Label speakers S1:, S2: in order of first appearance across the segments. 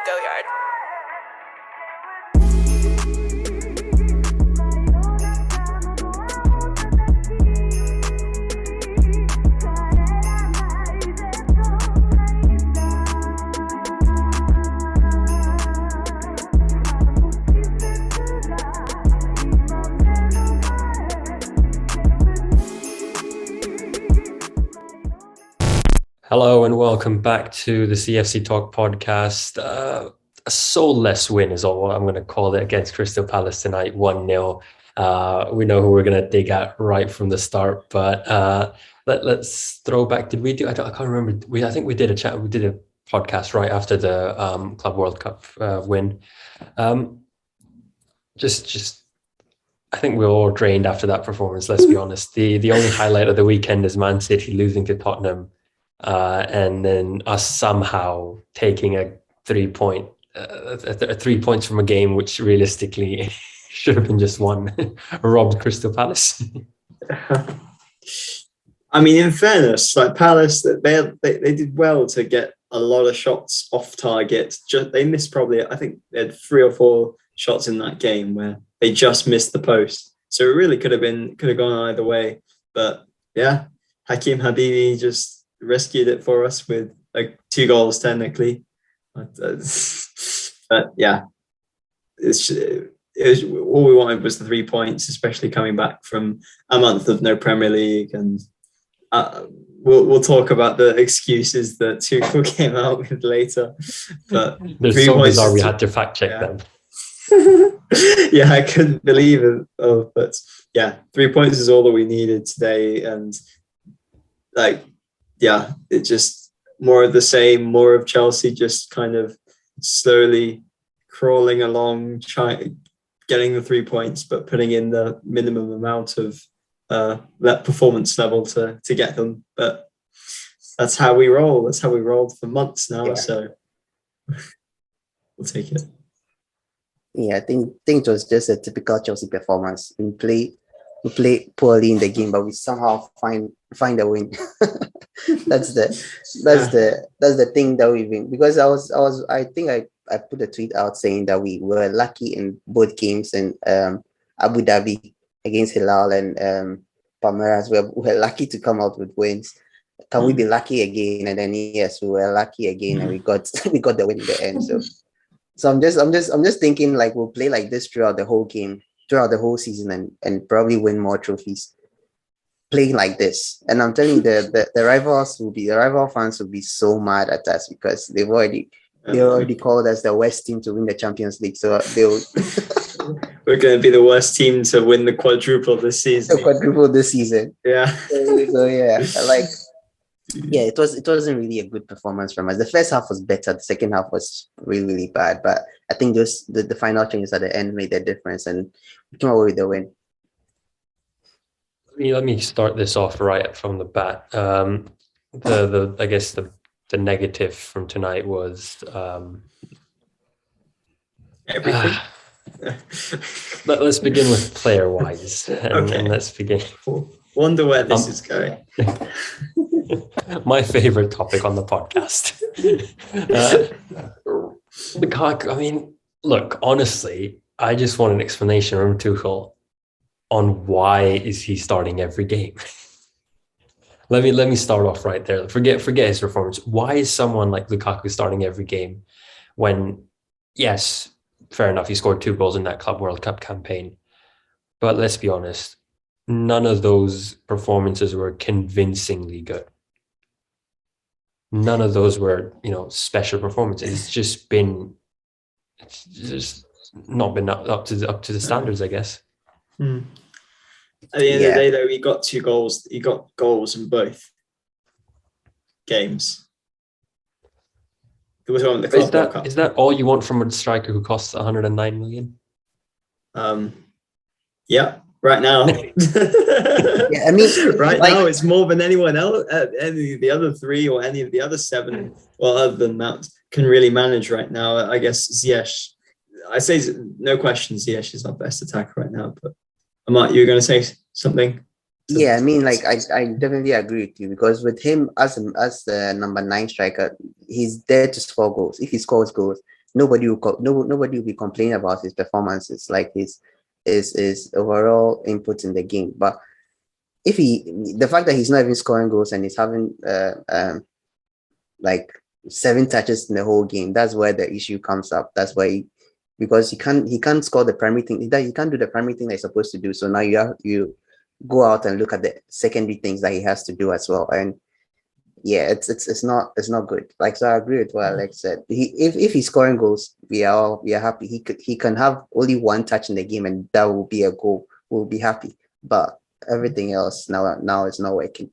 S1: go yard.
S2: Hello and welcome back to the CFCTALK podcast. A soulless win is all I'm going to call it against Crystal Palace tonight, 1-0. We know who we're going to dig at right from the start, but let's throw back. Did we do? I can't remember. I think we did a chat. We did a podcast right after the Club World Cup win. Just I think we were all drained after that performance. Let's be honest. The only highlight of the weekend is Man City losing to Tottenham. And then us somehow taking a 3 points from a game which realistically should have been just one, robbed Crystal Palace.
S3: I mean, in fairness, like Palace, they did well to get a lot of shots off target. They missed probably, I think they had 3 or 4 shots in that game where they just missed the post. So it really could have gone either way. But yeah, Hakim Habibi just rescued it for us with like 2 goals technically, but yeah, it was all we wanted was the 3 points, especially coming back from a month of no Premier League. And we'll talk about the excuses that Tuchel came out with later, but
S2: they're so bizarre we had to fact check them.
S3: Yeah, I couldn't believe it. But yeah, 3 points is all that we needed today. And like, yeah, it just more of the same, more of Chelsea just kind of slowly crawling along, getting the 3 points, but putting in the minimum amount of that performance level to get them. But that's how we roll. That's how we rolled for months now. Yeah. So we'll take it.
S4: Yeah, I think it was just a typical Chelsea performance. We played poorly in the game, but we somehow find a win. that's the thing that we win. Because I think I put a tweet out saying that we were lucky in both games, and Abu Dhabi against Hilal and Palmeiras. We were lucky to come out with wins. Can we be lucky again? And then yes, we were lucky again, and we got the win in the end. So I'm just thinking like we'll play like this throughout the whole game, throughout the whole season, and probably win more trophies playing like this. And I'm telling you, the rival fans will be so mad at us because they already called us the worst team to win the Champions League. So they'll
S3: we're going to be the worst team to win the quadruple this season.
S4: Yeah. So yeah, it wasn't really a good performance from us. The first half was better. The second half was really, really bad. But I think just the final changes at the end made the difference, and we came away with the win.
S2: Let me start this off right from the bat. I guess the negative from tonight was
S3: everything.
S2: Let's begin with player wise, and let's begin.
S3: Wonder where this is going.
S2: My favorite topic on the podcast. Lukaku. I mean, look, honestly, I just want an explanation from Tuchel on why is he starting every game. Let me start off right there. Forget his performance. Why is someone like Lukaku starting every game when, yes, fair enough, he scored 2 goals in that Club World Cup campaign, but let's be honest, none of those performances were convincingly good. None of those were, special performances. It's just not been up to the standards, I guess.
S3: At the end of the day, though, he got 2 goals. He got goals in both games. There was one in the Club World Cup.
S2: Is that all you want from a striker who costs 109 million?
S3: Yeah. Right now,
S4: yeah, I mean,
S3: now it's more than anyone else. Any of the other 3 or any of the other 7, well, other than Mount, can really manage right now. I guess Ziyech. I say no question, Ziyech is our best attacker right now. But Amart, you were going to say something?
S4: Yeah, I mean, like I definitely agree with you, because with him as the number 9 striker, he's there to score goals. If he scores goals, nobody will be complaining about his performances, like his overall input in the game. But the fact that he's not even scoring goals and he's having like 7 touches in the whole game, that's where the issue comes up. That's why because he can't score the primary thing. He can't do the primary thing that he's supposed to do. So now you go out and look at the secondary things that he has to do as well. And yeah, it's not good. Like, so I agree with what Alex said. If he's scoring goals, we are happy. He can have only 1 touch in the game and that will be a goal. We'll be happy. But everything else now is not working.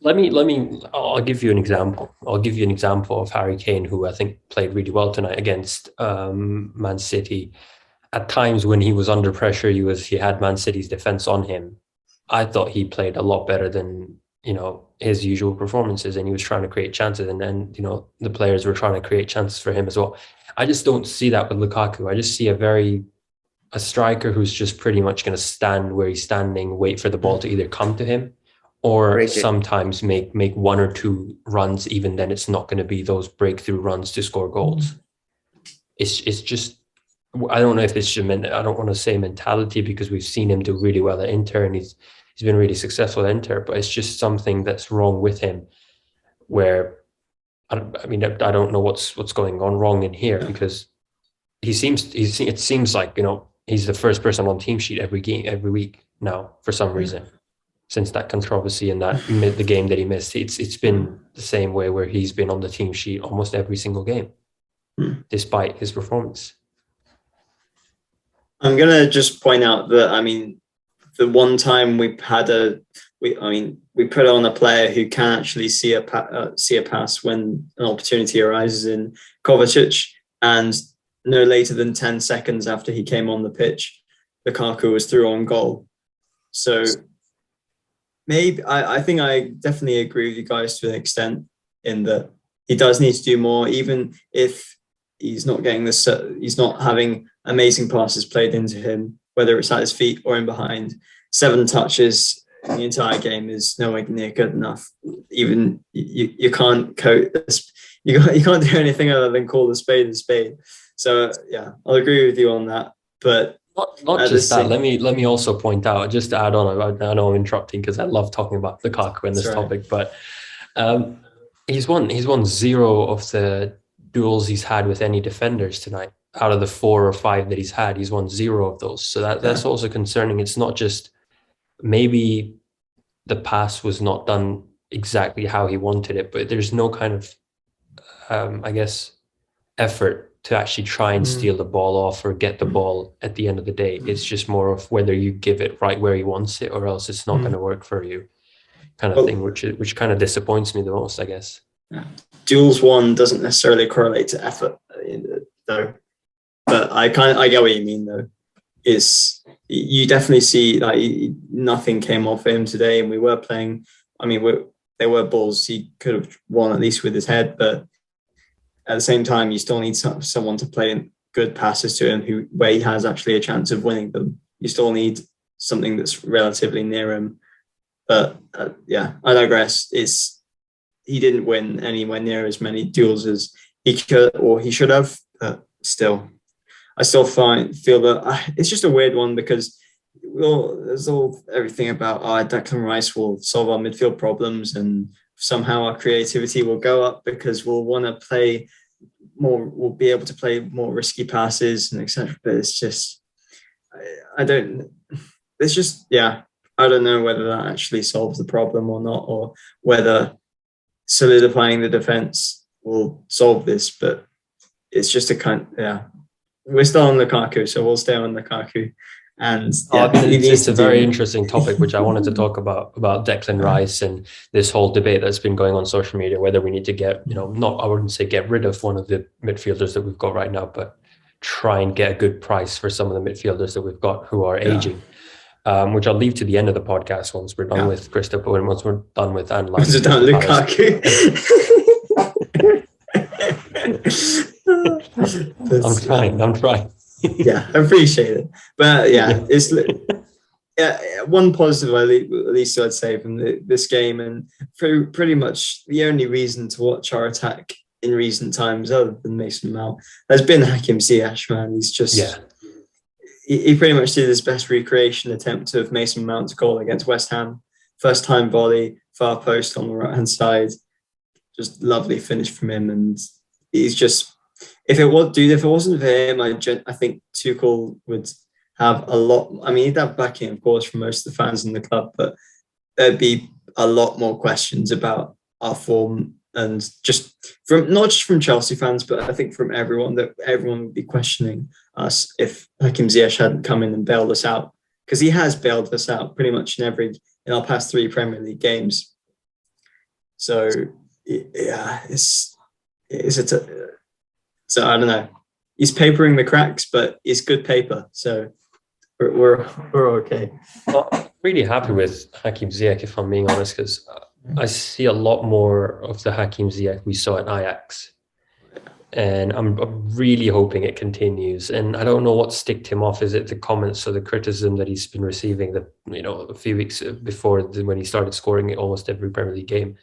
S2: I'll give you an example. I'll give you an example of Harry Kane, who I think played really well tonight against Man City. At times when he was under pressure, he had Man City's defense on him. I thought he played a lot better than, his usual performances, and he was trying to create chances, and then, the players were trying to create chances for him as well. I just don't see that with Lukaku. I just see a striker who's just pretty much going to stand where he's standing, wait for the ball to either come to him, or sometimes make 1 or 2 runs. Even then, it's not going to be those breakthrough runs to score goals. It's just, I don't know if it's just, I don't want to say mentality, because we've seen him do really well at Inter and he's been really successful at Inter, but it's just something that's wrong with him, where I don't know what's going on wrong in here, because it seems like, he's the first person on team sheet every week now for some reason. Since that controversy and the game that he missed, it's been the same way, where he's been on the team sheet almost every single game, despite his performance.
S3: I'm gonna just point out that the one time we put on a player who can actually see a pass when an opportunity arises in Kovacic, and no later than 10 seconds after he came on the pitch, Lukaku was through on goal. So maybe I think I definitely agree with you guys to an extent, in that he does need to do more, even if he's not getting he's not having amazing passes played into him, whether it's at his feet or in behind. 7 touches in the entire game is nowhere near good enough. Even you can't coat this. You can't do anything other than call the spade a spade. So yeah, I'll agree with you on that. But
S2: not just that. Let me also point out, just to add on. I know I'm interrupting because I love talking about Lukaku in this topic, but he's won 0 of the duels he's had with any defenders tonight. Out of the 4 or 5 that he's had, he's won 0 of those. So that's also concerning. It's not just, maybe the pass was not done exactly how he wanted it, but there's no kind of effort to actually try and steal the ball off or get the ball at the end of the day. It's just more of whether you give it right where he wants it, or else it's not going to work for you, kind of thing, which kind of disappoints me the most, I guess.
S3: Yeah. Duels won doesn't necessarily correlate to effort, though. But I get what you mean, though. You definitely see nothing came off him today, and we were playing. There were balls he could have won at least with his head, but at the same time, you still need someone to play good passes to him, where he has actually a chance of winning them. You still need something that's relatively near him. But I digress. He didn't win anywhere near as many duels as he could or he should have. But still, I still feel that it's just a weird one, because there's everything about Declan Rice will solve our midfield problems, and somehow our creativity will go up because we'll want to play more. We'll be able to play more risky passes and etc. But it's just, I don't know whether that actually solves the problem or not, or whether solidifying the defense will solve this. But it's just we're still on Lukaku, so we'll stay on Lukaku. And
S2: it's a very interesting topic, which I wanted to talk about Declan Rice and this whole debate that's been going on social media, whether we need to get, I wouldn't say get rid of one of the midfielders that we've got right now, but try and get a good price for some of the midfielders that we've got who are aging, which I'll leave to the end of the podcast once we're done with Christopher, and once we're done with
S3: Once we're done Lukaku.
S2: I'm trying.
S3: Yeah, I appreciate it. But it's one positive at least I'd say from this game, and pretty much the only reason to watch our attack in recent times, other than Mason Mount, has been Hakim Ziyech, man. He's just he pretty much did his best recreation attempt of Mason Mount's goal against West Ham. First time volley, far post on the right hand side. Just lovely finish from him, and he's just. If it wasn't for him, I think Tuchel would have a lot. I mean, he'd have backing, of course, from most of the fans in the club, but there'd be a lot more questions about our form, and just from not just from Chelsea fans, but I think from everyone, that everyone would be questioning us if Hakim Ziyech hadn't come in and bailed us out, because he has bailed us out pretty much in our past 3 Premier League games. So yeah, so I don't know. He's papering the cracks, but it's good paper, so we're okay.
S2: Well, I'm really happy with Hakim Ziyech, if I'm being honest, because I see a lot more of the Hakim Ziyech we saw at Ajax, and I'm really hoping it continues. And I don't know what ticked him off. Is it the comments or the criticism that he's been receiving a few weeks before when he started scoring almost every Premier League game?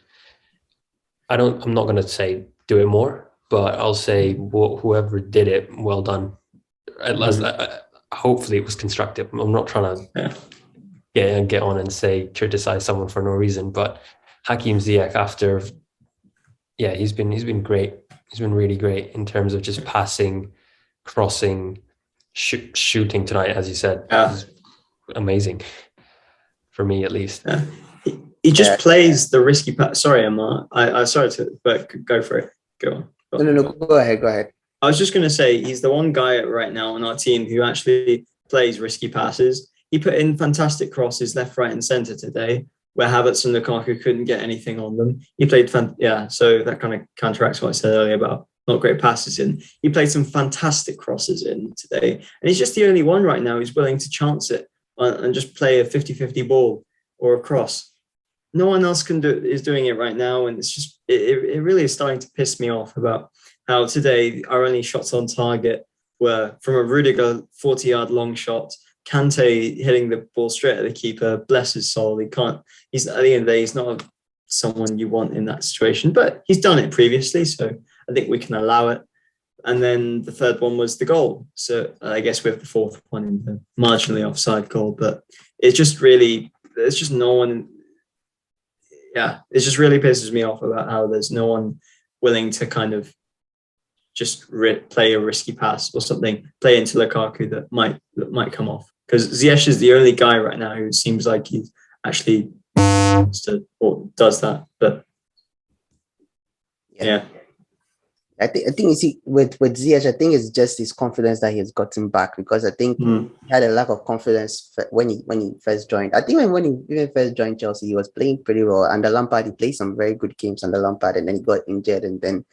S2: I'm not going to say do it more, but I'll say whoever did it, well done. Hopefully it was constructive. I'm not trying to get on and criticize someone for no reason, but Hakim Ziyech he's been great. He's been really great in terms of just passing, crossing, shooting tonight, as you said. Amazing for me, at least.
S3: He just plays the risky pass. Sorry, Amart. I sorry but go for it. Go on.
S4: No. Go ahead.
S3: I was just going to say he's the one guy right now on our team who actually plays risky passes. He put in fantastic crosses left, right, and centre today, where Havertz and Lukaku couldn't get anything on them. He played so that kind of counteracts what I said earlier about not great passes in. He played some fantastic crosses in today, and he's just the only one right now who's willing to chance it and just play a 50-50 ball or a cross. No one else is doing it right now, and it's just it really is starting to piss me off about how today our only shots on target were from a Rudiger 40-yard long shot, Kante hitting the ball straight at the keeper. Bless his soul, he's at the end of the day, he's not someone you want in that situation, but he's done it previously, so I think we can allow it. And then the third one was the goal. So I guess we have the fourth one in the marginally offside goal, but it just really pisses me off about how there's no one willing to kind of just play a risky pass or something, play into Lukaku that might come off. Because Ziyech is the only guy right now who seems like he actually does that. But yeah.
S4: I think you see with Ziyech, I think it's just his confidence that he has gotten back, because I think he had a lack of confidence when he first joined. I think when he even first joined Chelsea, he was playing pretty well. Under Lampard, he played some very good games under Lampard, and then he got injured, and then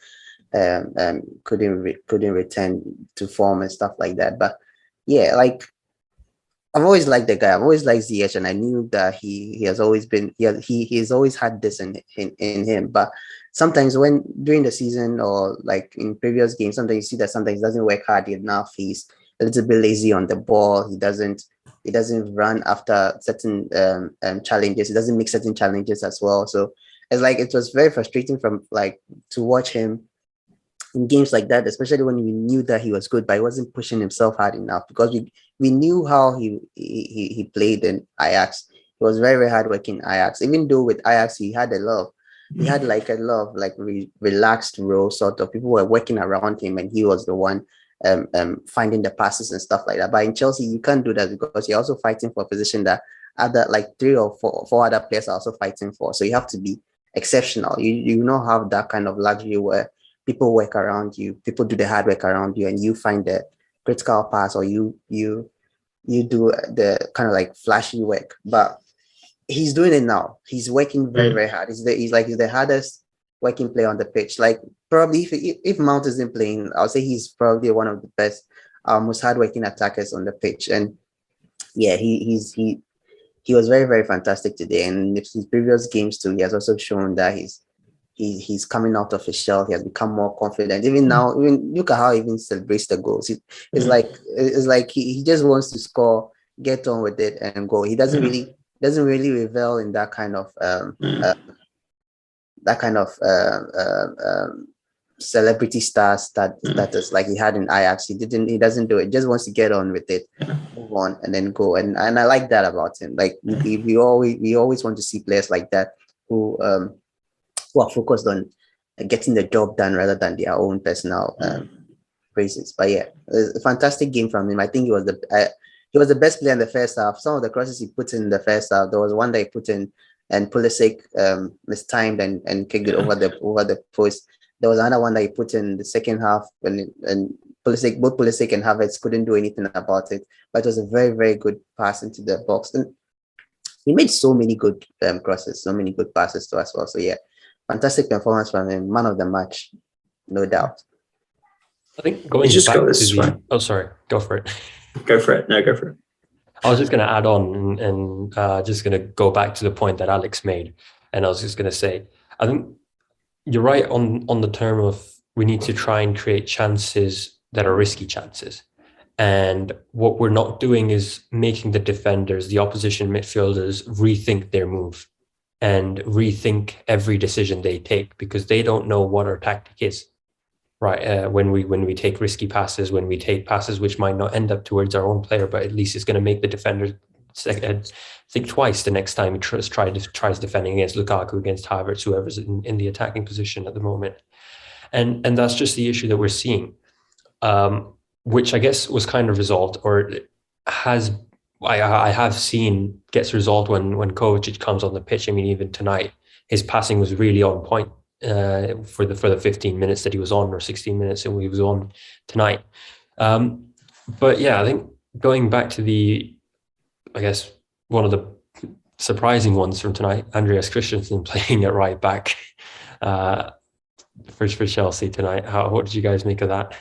S4: couldn't return to form and stuff like that. But yeah, like I've always liked the guy. I've always liked Ziyech, and I knew that he has always been he's always had this in him. But sometimes during the season or like in previous games, sometimes you see that sometimes he doesn't work hard enough. He's a little bit lazy on the ball. He doesn't run after certain challenges. He doesn't make certain challenges as well. So it's like it was very frustrating to watch him in games like that, especially when we knew that he was good, but he wasn't pushing himself hard enough, because we knew how he played in Ajax. He was very, very hardworking Ajax. Even though with Ajax he had a lot of relaxed role, sort of people were working around him, and he was the one finding the passes and stuff like that. But in Chelsea, you can't do that, because you're also fighting for a position that other like 3 or 4 other players are also fighting for. So you have to be exceptional. You don't have that kind of luxury where people work around you, people do the hard work around you, and you find the critical pass, or you do the kind of like flashy work. But he's doing it now. He's working very, very hard. He's the hardest working player on the pitch. Like probably if Mount isn't playing, I'll say he's probably one of the best, most hardworking attackers on the pitch. And yeah, he was very, very fantastic today. And in his previous games too, he has also shown that he's coming out of his shell. He has become more confident. Even now, look at how he even celebrates the goals. It's like he just wants to score, get on with it, and go. He doesn't really revel in that kind of celebrity status like he had in Ajax. He doesn't do it. He just wants to get on with it, move on, and then go. And I like that about him. Like we always want to see players like that who are focused on getting the job done rather than their own personal praises. But yeah, it was a fantastic game from him. I think he was the best player in the first half. Some of the crosses he put in the first half, there was one that he put in and Pulisic mistimed and kicked it over the post. There was another one that he put in the second half and both Pulisic and Havertz couldn't do anything about it. But it was a very, very good pass into the box. And he made so many good crosses, so many good passes to us well. So yeah, fantastic performance from him. Man of the match, no doubt.
S2: I think going back to the... Oh, sorry. Go for it.
S3: Go for it. No, go for it.
S2: I was just going to add on and just going to go back to the point that Alex made. And I was just going to say, I think you're right on the term of we need to try and create chances that are risky chances. And what we're not doing is making the defenders, the opposition midfielders, rethink their move and rethink every decision they take because they don't know what our tactic is. Right, when we take risky passes, when we take passes which might not end up towards our own player, but at least it's going to make the defender think twice the next time he tries defending against Lukaku, against Havertz, whoever's in the attacking position at the moment, and that's just the issue that we're seeing, which I guess was kind of resolved or has. I have seen gets resolved when Kovacic comes on the pitch. I mean, even tonight, his passing was really on point. For the 15 minutes that he was on or 16 minutes that he was on tonight. But yeah, I think going back to I guess one of the surprising ones from tonight, Andreas Christensen playing at right back for Chelsea tonight. What did you guys make of that?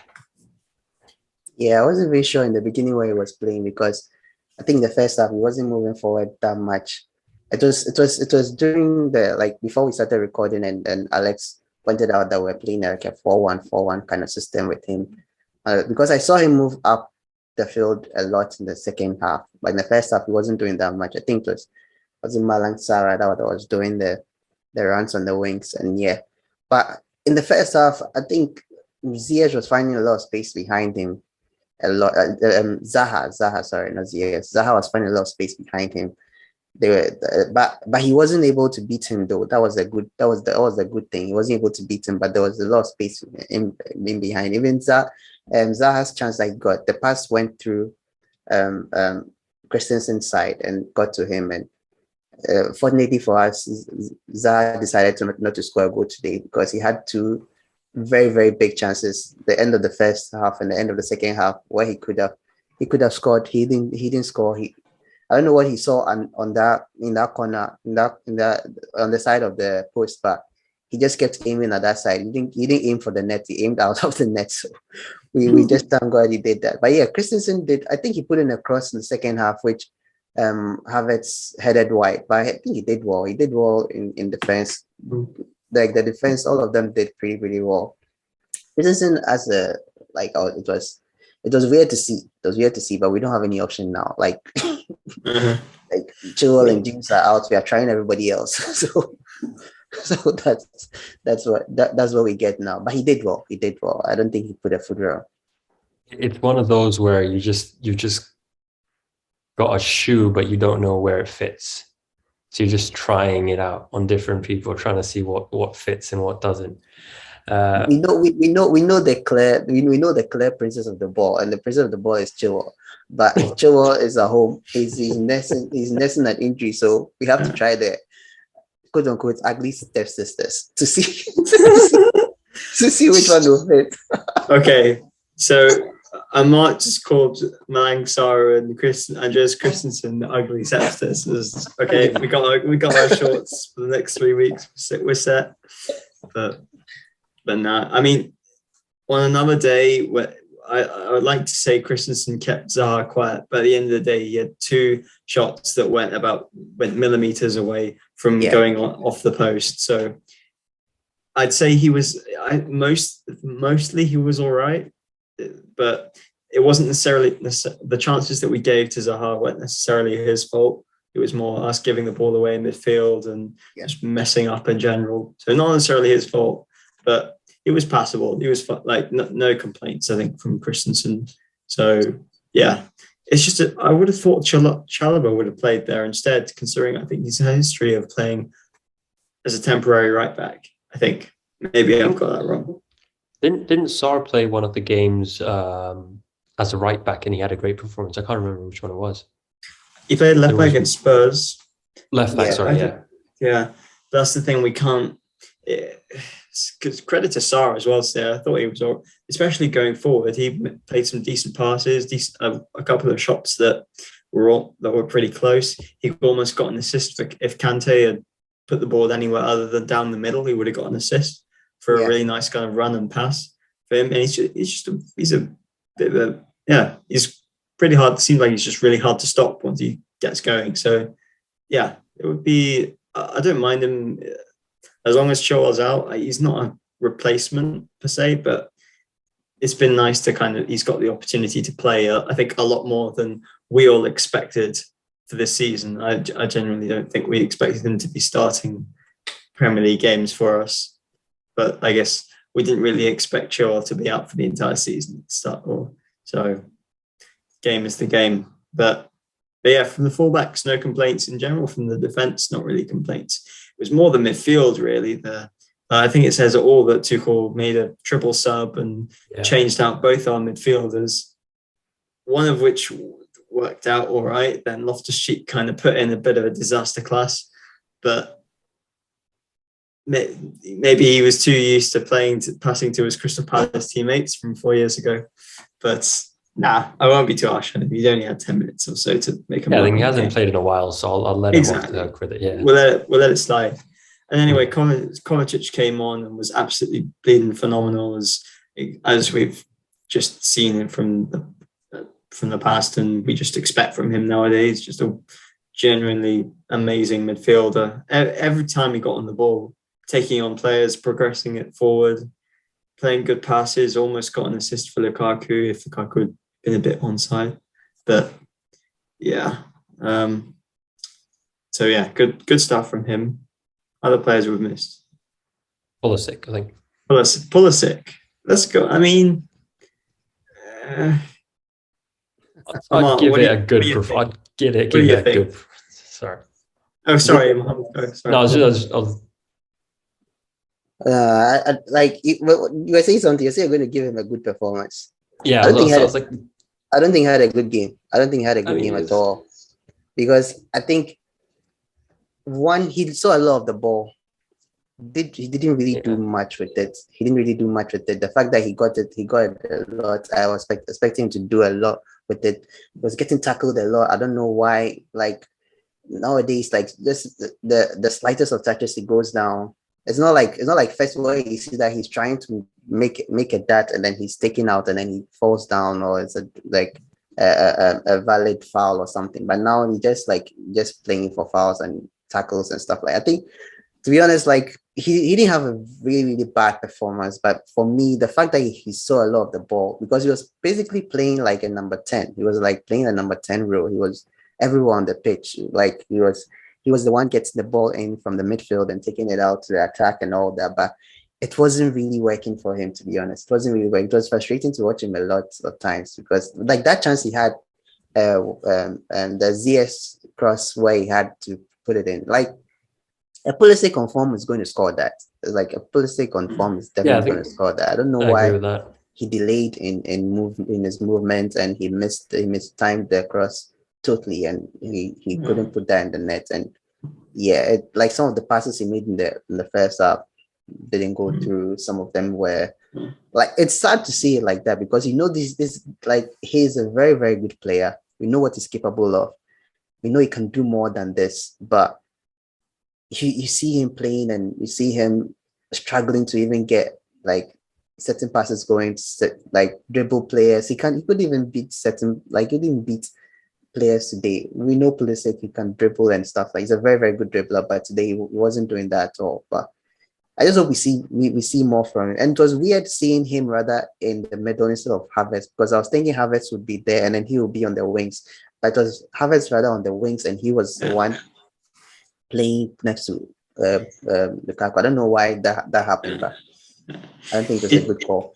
S4: Yeah, I wasn't very sure in the beginning where he was playing because I think the first half he wasn't moving forward that much. It was during before we started recording and Alex pointed out that we're playing like a 4-1-4-1 kind of system with him because I saw him move up the field a lot in the second half, but in the first half he wasn't doing that much. I think it was in Malang Sarah that was doing the runs on the wings and yeah, but in the first half I think Ziyech was finding a lot of space behind him. A lot. Zaha, sorry, not Ziyech. Zaha was finding a lot of space behind him. But he wasn't able to beat him though. That was the good thing. He wasn't able to beat him, but there was a lot of space in behind. Even Zaha's chance that he got, the pass went through Christensen's side and got to him. And fortunately for us, Zaha decided not to score a goal today because he had two very, very big chances. The end of the first half and the end of the second half, where he could have scored. He didn't score. I don't know what he saw on that corner, on the side of the post, but he just kept aiming at that side. He didn't aim for the net. He aimed out of the net. So we just thank God he did that. But yeah, Christensen did. I think he put in a cross in the second half, which Havertz headed wide. But I think he did well. He did well in defense. Like the defense, all of them did pretty, pretty well. Christensen it was weird to see. It was weird to see, but we don't have any option now. Like, like Chilwell and James are out. We are trying everybody else. So that's what we get now. But he did well. I don't think he put a foot wrong.
S2: It's one of those where you just got a shoe, but you don't know where it fits. So you're just trying it out on different people, trying to see what fits and what doesn't.
S4: We know the clear princess of the ball, and the princess of the ball is Chilwell. But Chilwell is at home. He's nursing an injury, so we have to try the quote unquote ugly stepsisters to see to see which one will fit.
S3: Okay, so Amart just called Malang Sarah and Andreas Christensen the ugly stepsisters. Okay, we got our shorts for the next 3 weeks. We're set, but no, I mean, on another day, where I would like to say Christensen kept Zaha quiet, but at the end of the day, he had two shots that went millimeters away from going off the post. So I'd say he was mostly he was all right, but it wasn't necessarily the chances that we gave to Zaha weren't necessarily his fault. It was more us giving the ball away in midfield and just messing up in general. So not necessarily his fault, but it was passable. It was like no complaints, I think, from Christensen. So yeah, it's just I would have thought Chalobah would have played there instead, considering I think he's a history of playing as a temporary right back. I think maybe I've got that wrong.
S2: Didn't Sarr play one of the games as a right back and he had a great performance? I can't remember which one it was.
S3: He played left back against Spurs.
S2: Left back,
S4: Yeah,
S2: sorry, yeah.
S3: Yeah, that's the thing. We can't. Because credit to Sarr as well. So I thought he was, especially going forward. He played some decent passes, a couple of shots that were pretty close. He almost got an assist if Kante had put the ball anywhere other than down the middle. He would have got an assist for a really nice kind of run and pass for him. And he's a bit of a he's pretty hard. It seems like he's just really hard to stop once he gets going. So yeah, it would be. I don't mind him as long as Chilwell's out. He's not a replacement per se, but it's been nice to he's got the opportunity to play. I think a lot more than we all expected for this season. I generally don't think we expected him to be starting Premier League games for us, but I guess we didn't really expect Chilwell to be out for the entire season at the start. So game is the game, but yeah, from the fullbacks, no complaints in general. From the defence, not really complaints. It was more the midfield, really. I think it says it all that Tuchel made a triple sub and changed out both our midfielders, one of which worked out all right. Then Loftus-Cheek kind of put in a bit of a disaster class, but maybe he was too used to passing to his Crystal Palace teammates from 4 years ago. But nah, I won't be too harsh on him. He's only had 10 minutes or so to make a
S2: I think he hasn't played in a while, so I'll let him off the hook with it. Yeah,
S3: we'll let it slide. And anyway, Kovacic came on and was absolutely bleeding phenomenal, as we've just seen it from the past, and we just expect from him nowadays. Just a genuinely amazing midfielder. Every time he got on the ball, taking on players, progressing it forward, playing good passes, almost got an assist for Lukaku if Lukaku had been a bit onside. But yeah. So yeah, good stuff from him. Other players we've missed.
S2: Pulisic, I think.
S3: Pulisic. Let's go. I mean,
S2: I'd give it a good performance. I'd give it a good. Sorry.
S3: Oh, sorry, Mohammed. Sorry.
S2: No, I was
S4: like you were saying something. You say you're going to give him a good performance.
S2: Yeah,
S4: I don't think he had a good game. I don't think he had a good game at all, because I think one, he saw a lot of the ball. He didn't really do much with it. The fact that he got it a lot. I was expecting him to do a lot with it. He was getting tackled a lot. I don't know why. Like nowadays, like this, the slightest of touches, he goes down. It's not like first of all you see that he's trying to make a dart and then he's taken out and then he falls down, or it's a valid foul or something. But now he just playing for fouls and tackles and stuff. Like, I think, to be honest, like he didn't have a really, really bad performance, but for me, the fact that he saw a lot of the ball, because he was basically playing like a number 10. He was like playing a number 10 role. He was everywhere on the pitch. Like he was the one getting the ball in from the midfield and taking it out to the attack and all that, but it wasn't really working for him, to be honest. It wasn't really working. It was frustrating to watch him a lot of times, because like that chance he had, and the ZS cross where he had to put it in, like a Pulisic on form is going to score that. Like a Pulisic on form is definitely going to score that. I don't know why he delayed in his movement, and he mistimed the cross totally, and he couldn't put that in the net. And yeah, like some of the passes he made in the first half didn't go through. Some of them were like, it's sad to see it like that, because this like, he's a very, very good player. We know what he's capable of. We know he can do more than this, but you see him playing and you see him struggling to even get like certain passes going, like dribble players. He couldn't even beat he didn't beat players today. We know Pulisic, he can dribble and stuff. Like, he's a very, very good dribbler, but today he wasn't doing that at all. But I just hope we see more from him. And it was weird seeing him rather in the middle instead of Havertz, because I was thinking Havertz would be there and then he would be on the wings. But it was Havertz rather on the wings, and he was the one playing next to Lukaku. I don't know why that happened, but I think it was a good call.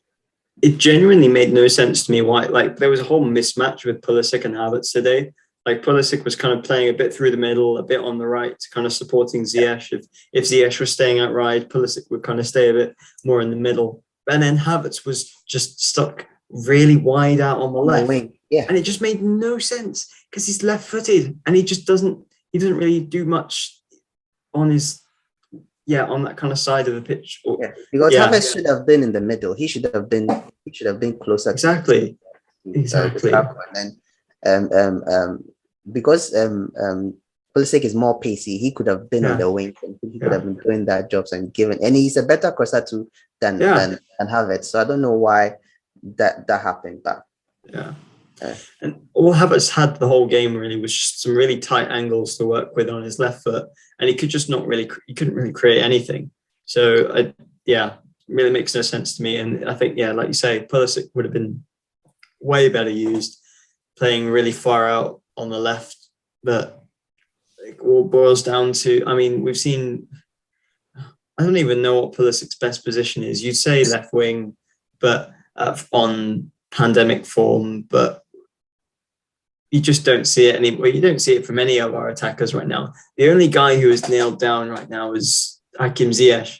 S3: It genuinely made no sense to me why, like, there was a whole mismatch with Pulisic and Havertz today. Like, Pulisic was kind of playing a bit through the middle, a bit on the right, kind of supporting Ziyech. If Ziyech was staying out right, Pulisic would kind of stay a bit more in the middle. And then Havertz was just stuck really wide out on the left.
S4: Wing. Yeah.
S3: And it just made no sense because he's left-footed and he doesn't really do much on on that kind of side of the pitch.
S4: Because Havertz should have been in the middle. He should have been closer.
S3: Exactly.
S4: And then, because Pulisic is more pacey, he could have been on the wing. And he could have been doing that jobs and he's a better crosser too than Havertz. So I don't know why that happened, but
S3: and all Havertz had the whole game really was just some really tight angles to work with on his left foot, and he couldn't really create anything. So really makes no sense to me. And I think like you say, Pulisic would have been way better used, playing really far out on the left. But it all boils down to, I mean, we've seen, I don't even know what Pulisic's best position is. You'd say left wing, but on pandemic form, but you just don't see it anymore. You don't see it from any of our attackers right now. The only guy who is nailed down right now is Hakim Ziyech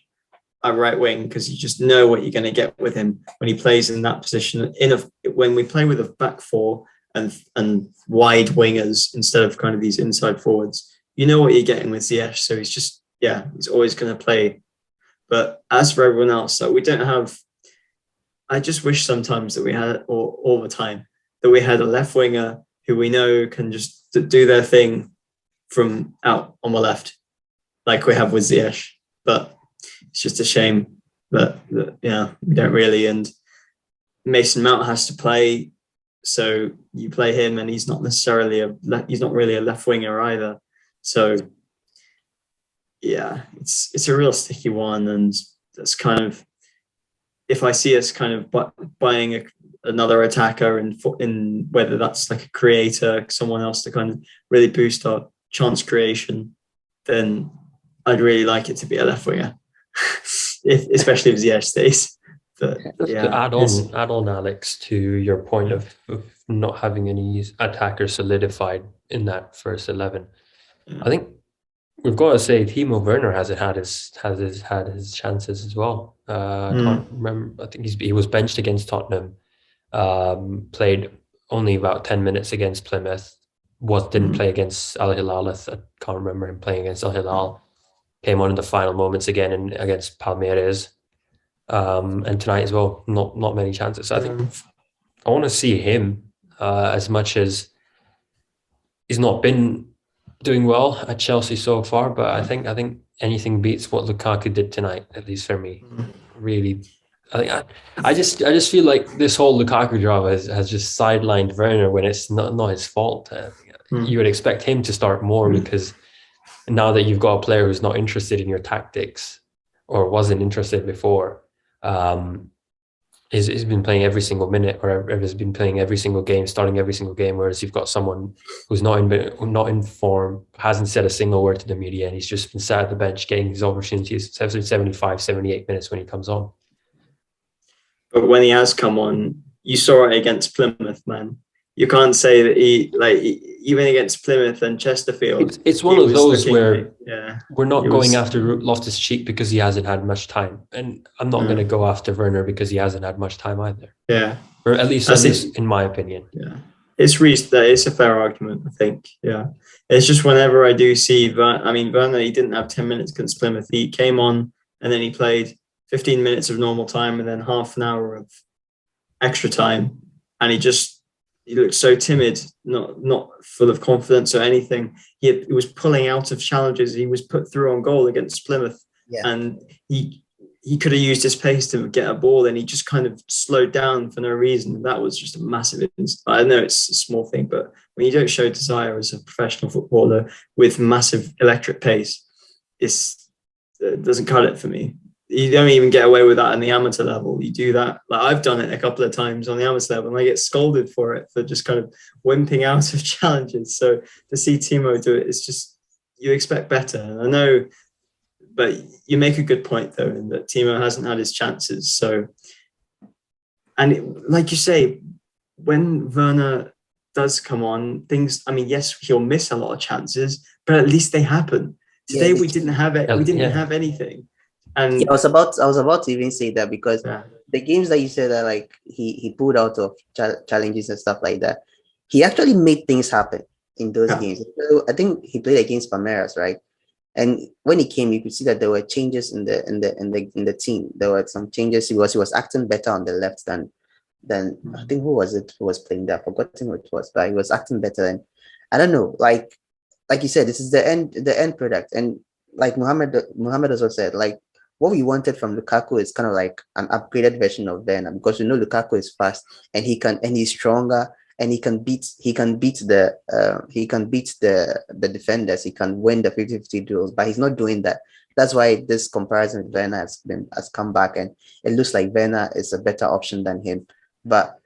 S3: at right wing, because you just know what you're going to get with him when he plays in that position. When we play with a back four and wide wingers instead of kind of these inside forwards, you know what you're getting with Ziyech. So he's just he's always going to play. But as for everyone else, we don't have. I just wish sometimes that we had, or all the time, that we had a left winger who we know can just do their thing from out on the left, like we have with Ziyech. But it's just a shame that we don't really. And Mason Mount has to play, so you play him, and he's not really a left winger either. So it's a real sticky one, and that's kind of, if I see us kind of buying another attacker in whether that's like a creator, someone else to kind of really boost our chance creation, then I'd really like it to be a left winger, especially if Ziyech stays. But
S2: to add on, Alex, to your point of not having any attackers solidified in that first 11, I think we've got to say Timo Werner has had his chances as well. I can't remember. I think he was benched against Tottenham. Played only about 10 minutes against Plymouth. Didn't play against Al Hilal. I can't remember him playing against Al Hilal. Came on in the final moments again against Palmeiras. And tonight as well, not many chances. So I think I want to see him as much as he's not been doing well at Chelsea so far, but I think anything beats what Lukaku did tonight, at least for me. Really, I just feel like this whole Lukaku drama has just sidelined Werner when it's not his fault. You would expect him to start more because now that you've got a player who's not interested in your tactics or wasn't interested before, he's been playing every single minute, or has been playing every single game, starting every single game, whereas you've got someone who's not in form, hasn't said a single word to the media, and he's just been sat at the bench getting these opportunities 75, 78 minutes when he comes on.
S3: But when he has come on, you saw it against Plymouth, man. You can't say that even against Plymouth and Chesterfield.
S2: It's one of those where we're not going after Loftus-Cheek because he hasn't had much time. And I'm not going to go after Werner because he hasn't had much time either. Yeah. Or at least in my opinion.
S3: Yeah. It's a fair argument, I think. Yeah. It's just whenever I do see Werner, he didn't have 10 minutes against Plymouth. He came on and then he played 15 minutes of normal time and then half an hour of extra time. And he looked so timid, not full of confidence or anything. He was pulling out of challenges. He was put through on goal against Plymouth, and he could have used his pace to get a ball, and he just kind of slowed down for no reason. That was just a massive instance. I know it's a small thing, but when you don't show desire as a professional footballer with massive electric pace, it doesn't cut it for me. You don't even get away with that on the amateur level. You do that. Like I've done it a couple of times on the amateur level, and I get scolded for it, for just kind of wimping out of challenges. So to see Timo do it, it's just, you expect better. And I know but you make a good point though, in that Timo hasn't had his chances. So, and like you say, when Werner does come on, things. I mean, yes, he'll miss a lot of chances, but at least they happen. Today we didn't have it. We didn't have anything. And
S4: I was about to even say that, because the games that you said that like he pulled out of challenges and stuff like that, he actually made things happen in those games. So I think he played against Palmeiras, right? And when he came, you could see that there were changes in the team. There were some changes. He was acting better on the left than I think, who was it who was playing there? I've forgotten who it was, but he was acting better. And I don't know, like you said, this is the end product. And like Mohammad also said, like, what we wanted from Lukaku is kind of like an upgraded version of Werner, because we know Lukaku is fast and he's stronger, and he can beat the defenders. He can win the 50-50 duels, but he's not doing that. That's why this comparison with Werner has come back, and it looks like Werner is a better option than him. But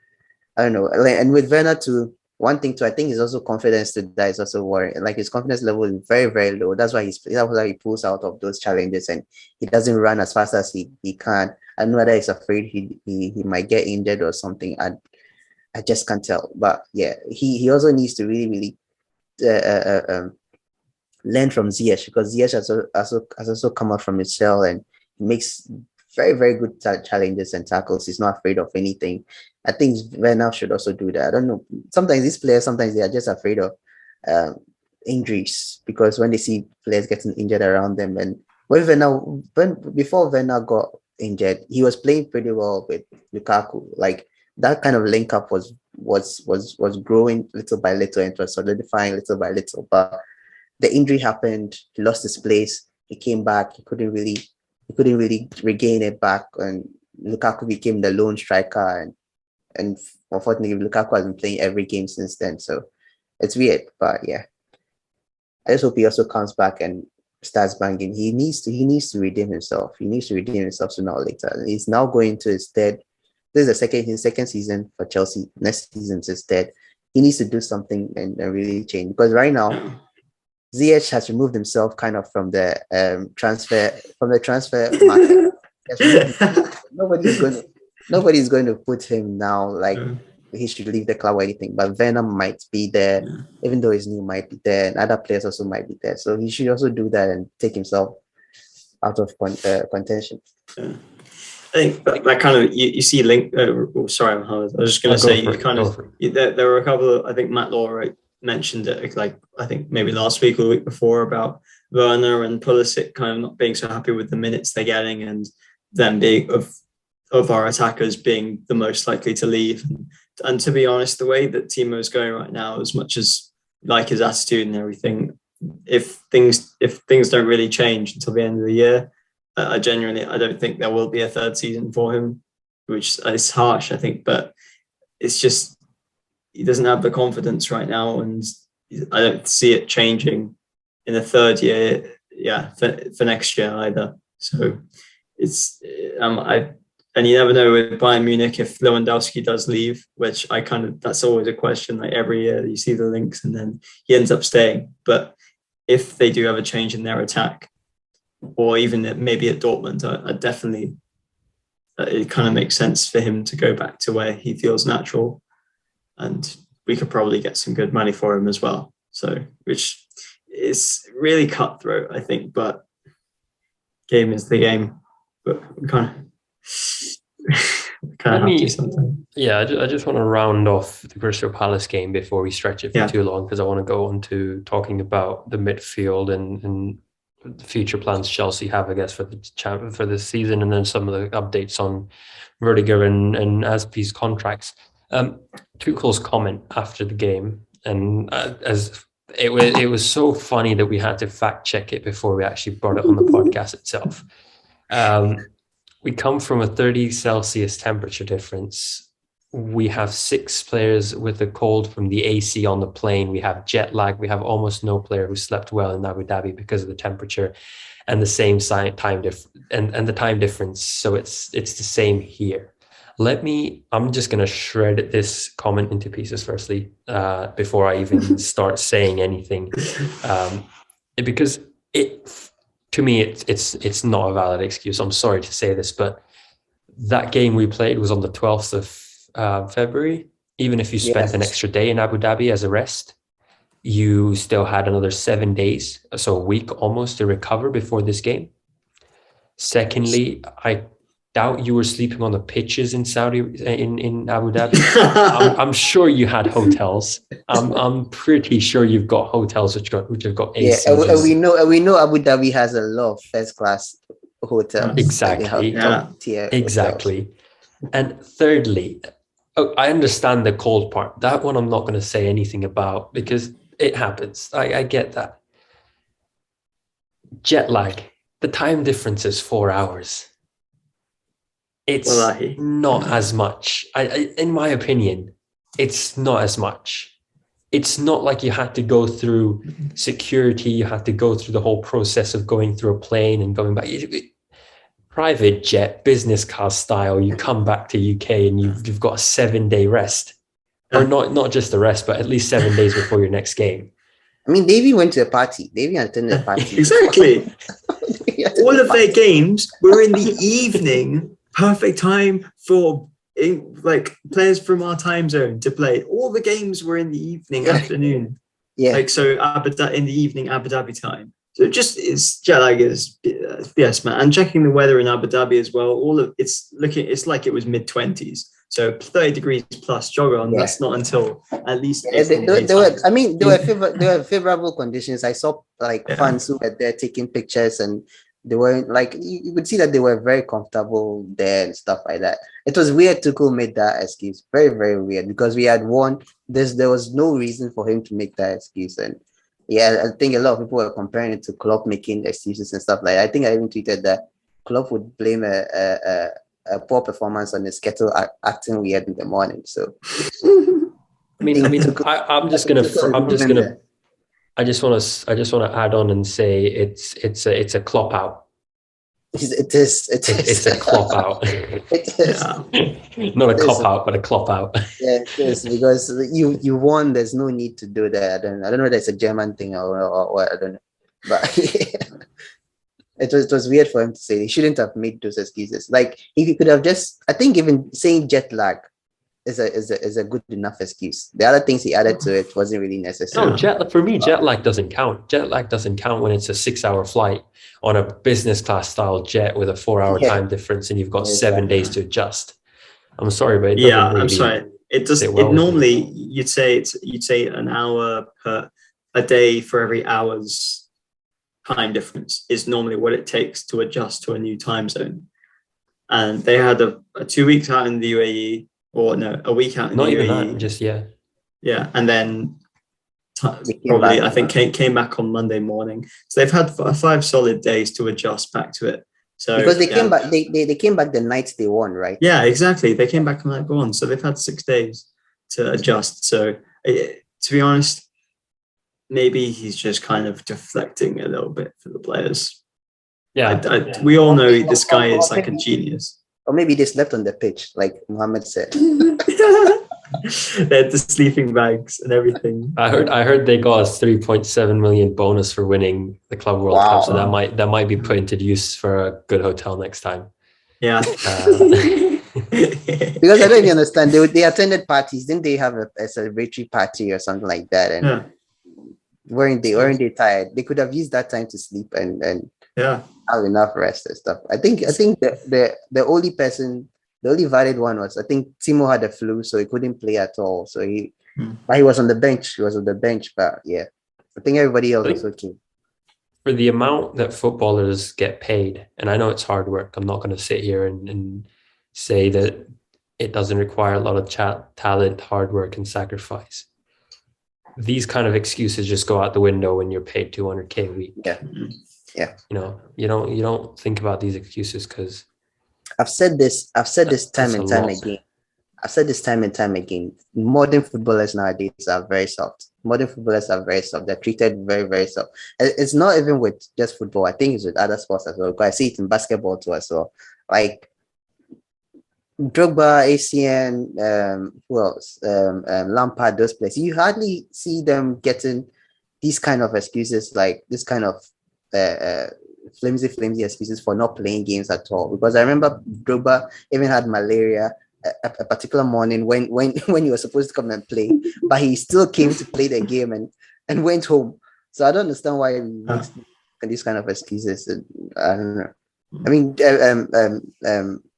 S4: I don't know. And with Werner too, one thing too, I think his also confidence that is also worrying. Like, his confidence level is very, very low. That's why he pulls out of those challenges, and he doesn't run as fast as he can. I don't know whether he's afraid he might get injured or something. I just can't tell. But yeah, he also needs to really learn from Ziyech, because Ziyech has also come out from his shell, and he makes very, very good challenges and tackles. He's not afraid of anything. I think Werner should also do that. I don't know. Sometimes these players, they are just afraid of injuries, because when they see players getting injured around them, and before Werner got injured, he was playing pretty well with Lukaku. Like, that kind of link up was growing little by little, and was solidifying little by little. But the injury happened. He lost his place. He came back. He couldn't really regain it back, and Lukaku became the lone striker. And unfortunately, Lukaku has been playing every game since then. So it's weird, but yeah, I just hope he also comes back and starts banging. He needs to redeem himself. He needs to redeem himself sooner or later. He's now going to his third. This is his second season for Chelsea. Next season is his third. He needs to do something and really change, because right now Ziyech has removed himself kind of from the transfer market. Nobody's going to put him now like he should leave the club or anything. But Werner might be there, even though he's new, might be there, and other players also might be there. So he should also do that and take himself out of contention.
S3: Yeah. I think that kind of you see link. Sorry, Mohammed. I was just going to say there were a couple of, I think Matt Law mentioned it, like I think maybe last week or the week before, about Werner and Pulisic kind of not being so happy with the minutes they're getting, and them being of our attackers being the most likely to leave. And to be honest, the way that Timo's going right now, as much as like his attitude and everything, if things don't really change until the end of the year, I don't think there will be a third season for him, which is harsh, I think, but it's just he doesn't have the confidence right now, and I don't see it changing in the third year, for next year either. So it's and you never know with Bayern Munich if Lewandowski does leave, which that's always a question. Like, every year you see the links, and then he ends up staying. But if they do have a change in their attack, or even maybe at Dortmund, I definitely it kind of makes sense for him to go back to where he feels natural, and we could probably get some good money for him as well. So, which is really cutthroat, I think, but game is the game. But we kind of have to sometimes.
S2: Yeah, I just want to round off the Crystal Palace game before we stretch it for too long, because I want to go on to talking about the midfield and the future plans Chelsea have, I guess, for the season, and then some of the updates on Rudiger and Azpi's contracts. Tuchel's comment after the game, and as it was so funny that we had to fact check it before we actually brought it on the podcast itself. We come from a 30 Celsius temperature difference. We have 6 players with a cold from the AC on the plane. We have jet lag. We have almost no player who slept well in Abu Dhabi because of the temperature and the same time difference. So it's the same here. I'm just going to shred this comment into pieces firstly, before I even start saying anything. Because to me, it's not a valid excuse. I'm sorry to say this, but that game we played was on the 12th of February. Even if you spent an extra day in Abu Dhabi as a rest, you still had another 7 days, so a week almost, to recover before this game. Secondly, I doubt you were sleeping on the pitches in Abu Dhabi. I'm sure you had hotels. I'm pretty sure you've got hotels which have got AC.
S4: And we know Abu Dhabi has a lot of first class hotels.
S2: Exactly.
S4: Top tier
S2: exactly.
S4: Hotels.
S2: And thirdly, I understand the cold part. That one I'm not going to say anything about because it happens. I get that. Jet lag. The time difference is 4 hours. It's not as much. In my opinion, it's not as much. It's not like you had to go through security. You had to go through the whole process of going through a plane and going back. Private jet, business class style. You come back to UK and you've got a 7-day rest, or not just a rest, but at least 7 days before your next game.
S4: I mean, Davey went to a party. Davey attended a party.
S3: Exactly. All of their games were in the evening. Perfect time for players from our time zone to play. All the games were in the evening, afternoon. Yeah. So in the evening, Abu Dhabi time. So it's jet lag is yes, man. And checking the weather in Abu Dhabi as well. It's like it was mid-20s. So 30 degrees plus jog on. That's not until at least.
S4: There were favorable conditions. I saw fans who were there taking pictures, and they were you could see that they were very comfortable there and stuff like that. It was weird Tuchel made that excuse. Very, very weird, because we had won. There was no reason for him to make that excuse. And I think a lot of people were comparing it to Klopp making excuses and stuff like that. I think I even tweeted that Klopp would blame a poor performance on his kettle acting weird in the morning. So
S2: I just want to add on and say it's a Klopp out.
S4: It is.
S2: It's a Klopp out.
S4: It is.
S2: Not a cop out, but a Klopp out.
S4: Yeah, it is, because you won. There's no need to do that. I don't know whether it's a German thing or what. I don't know. But it was weird for him to say. He shouldn't have made those excuses. Like, he could have just, I think even saying jet lag is a good enough excuse. The other things he added to it wasn't really necessary.
S2: No, jet lag doesn't count. Jet lag doesn't count when it's a 6-hour flight on a business class style jet with a 4-hour time difference, and you've got 7 days to adjust. I'm sorry, but
S3: I'm sorry. It does. Normally you'd say an hour per a day for every hour's time difference is normally what it takes to adjust to a new time zone. And they had a 2 weeks out in the UAE. Or no, a week out in
S2: Not
S3: the
S2: even
S3: UAE.
S2: that, just
S3: Yeah, and then probably I think came back on Monday morning. So they've had 5 solid days to adjust back to it. So
S4: because they came back, they came back the night they won, right?
S3: Yeah, exactly. They came back on that one. So they've had 6 days to adjust. So to be honest, maybe he's just kind of deflecting a little bit for the players. Yeah, we all know this guy is like a genius.
S4: Or maybe they slept on the pitch, like Mohammad said.
S3: They had the sleeping bags and everything.
S2: I heard they got a 3.7 million bonus for winning the Club World Cup, so that might be put into use for a good hotel next time.
S3: Yeah.
S4: Because I don't even understand. They attended parties. Didn't they have a celebratory party or something like that? And weren't they tired? They could have used that time to sleep and have enough rest and stuff. I think the only valid one was, I think Timo had the flu, so he couldn't play at all. So he was on the bench. He was on the bench, but yeah, I think everybody else was okay.
S2: For the amount that footballers get paid, and I know it's hard work. I'm not going to sit here and say that it doesn't require a lot of talent, hard work, and sacrifice. These kind of excuses just go out the window when you're paid $200K a week.
S4: Yeah.
S2: You don't think about these excuses because
S4: I've said this time and time again. I've said this time and time again. Modern footballers nowadays are very soft. They're treated very, very soft. It's not even with just football. I think it's with other sports as well. Because I see it in basketball too as well. Like Drogba, ACN, who else? Lampard, those players. You hardly see them getting these kind of excuses, like this kind of flimsy excuses for not playing games at all. Because I remember Drogba even had malaria a particular morning when he was supposed to come and play, but he still came to play the game and went home. So I don't understand why he makes these kind of excuses. I don't know. I mean,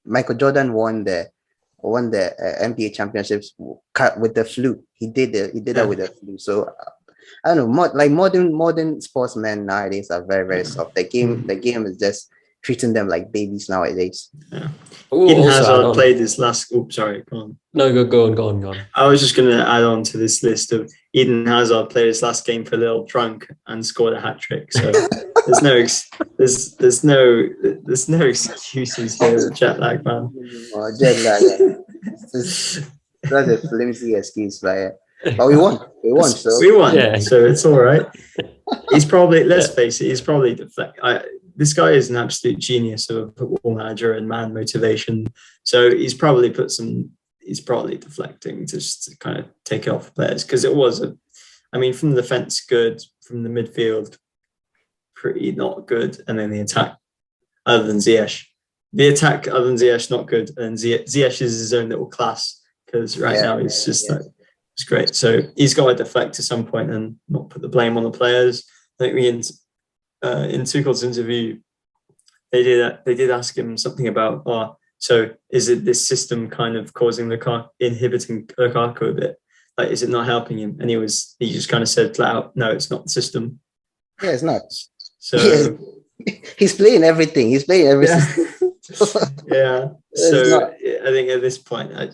S4: Michael Jordan won the NBA championships with the flu. He did that with the flu. So I don't know. Modern sportsmen nowadays are very, very soft. The game is just treating them like babies nowadays.
S3: Yeah.
S2: Ooh,
S3: Eden
S2: also add
S3: Hazard
S2: on.
S3: played his last. Oops, sorry, go on.
S2: No, go on.
S3: I was just going to add on to this list of Eden Hazard played his last game for a little drunk and scored a hat trick. So there's no excuses here with jet lag, man.
S4: Jet lag. That's a flimsy excuse, but we won. So
S3: We won.
S2: Yeah.
S3: So it's all right. He's probably, let's face it, he's probably this guy is an absolute genius of a football manager and man motivation. So he's probably deflecting just to kind of take it off the players, because it was from the defense good, from the midfield pretty not good, and then the attack other than Ziyech. The attack other than Ziyech not good, and Ziyech is his own little class, because now he's just it's great. So he's got to deflect to some point and not put the blame on the players. I think in Tuchel's interview, they did ask him something about, so is it this system kind of inhibiting Lukaku a bit? Like, is it not helping him? And he just kind of said flat out, no, it's not the system.
S4: Yeah, it's not.
S3: So
S4: he's playing everything. He's playing every system.
S3: Yeah. So I think at this point,
S4: I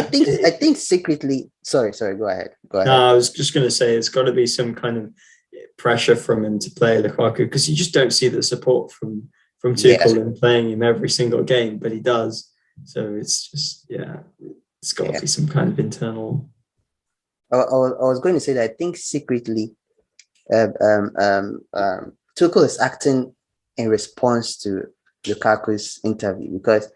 S4: think secretly. Sorry. Go ahead.
S3: No, I was just going to say there's got to be some kind of pressure from him to play Lukaku, because you just don't see the support from Tuchel in playing him every single game, but he does. So it's just it's got to be some kind of internal.
S4: I was going to say that I think secretly, Tuchel is acting in response to Lukaku's interview, because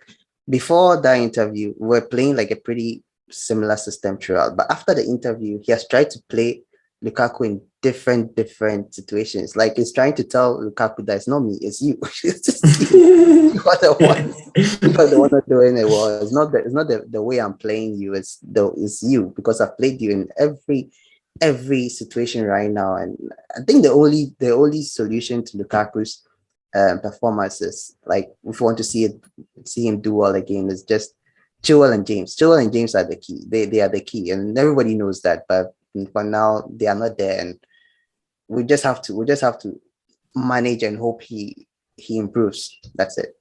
S4: before that interview, we were playing like a pretty similar system throughout. But after the interview, he has tried to play Lukaku in different situations. Like, he's trying to tell Lukaku that it's not me, it's you. You are the one doing it well. It's not the way I'm playing you. It's you, because I've played you in every situation right now. And I think the only solution to Lukaku's performances, like if you want to see him do well again, is just Chilwell and James. Chilwell and James are the key. They are the key, and everybody knows that. But for now, they are not there, and we just have to manage and hope he improves. That's it.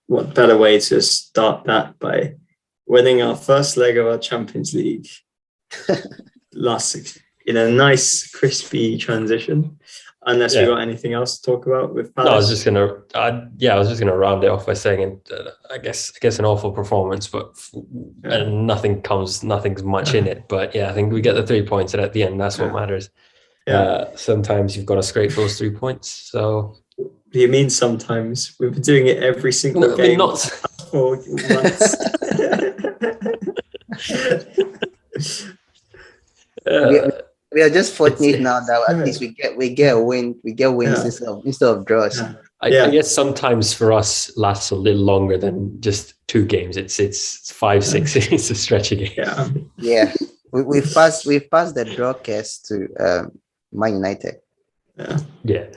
S3: What better way to start that by winning our first leg of our Champions League in a nice crispy transition. Unless we got anything else to talk about with Palace.
S2: No, I was just gonna round it off by saying, I guess an awful performance, but nothing's much in it. But I think we get the 3 points, and at the end, that's what matters. Sometimes you've got to scrape those 3 points. So,
S3: what do you mean sometimes? We've been doing it every single game for months.
S4: We are just fortunate now that at least we get a win. We get wins instead of draws.
S2: I guess sometimes for us lasts a little longer than just 2 games. It's 5, 6. It's a stretch again.
S4: We've passed the draw case to Man United.
S2: Yeah.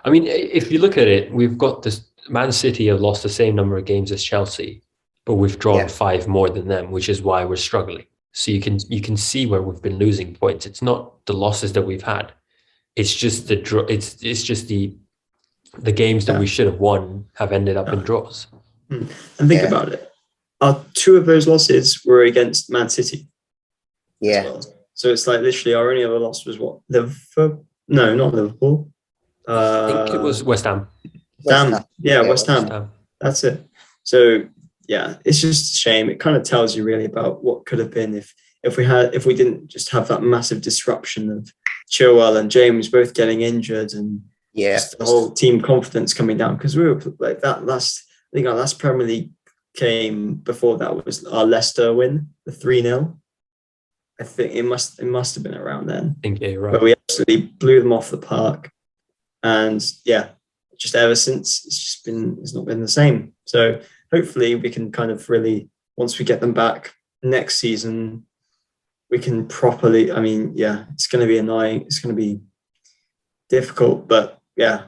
S2: I mean, if you look at it, we've got this. Man City have lost the same number of games as Chelsea, but we've drawn 5 more than them, which is why we're struggling. So you can see where we've been losing points. It's not the losses that we've had. It's just the draw. It's just the games that we should have won have ended up in draws.
S3: And think about it. 2 of those losses were against Man City.
S4: Yeah.
S3: Well. So it's like literally our only other loss was what? Liverpool? No, not Liverpool.
S2: I think it was West Ham.
S3: West Ham. That's it. So it's just a shame. It kind of tells you really about what could have been if we didn't just have that massive disruption of Chilwell and James both getting injured, and just the whole team confidence coming down, because we were like that last. I think our last Premier League game before that was our Leicester win, the 3-0 I think it must have been around then.
S2: I think you're
S3: But
S2: right.
S3: we absolutely blew them off the park, and yeah, just ever since it's not been the same. So hopefully we can kind of really, once we get them back next season, we can properly. I mean, yeah, it's going to be annoying. It's going to be difficult, but yeah,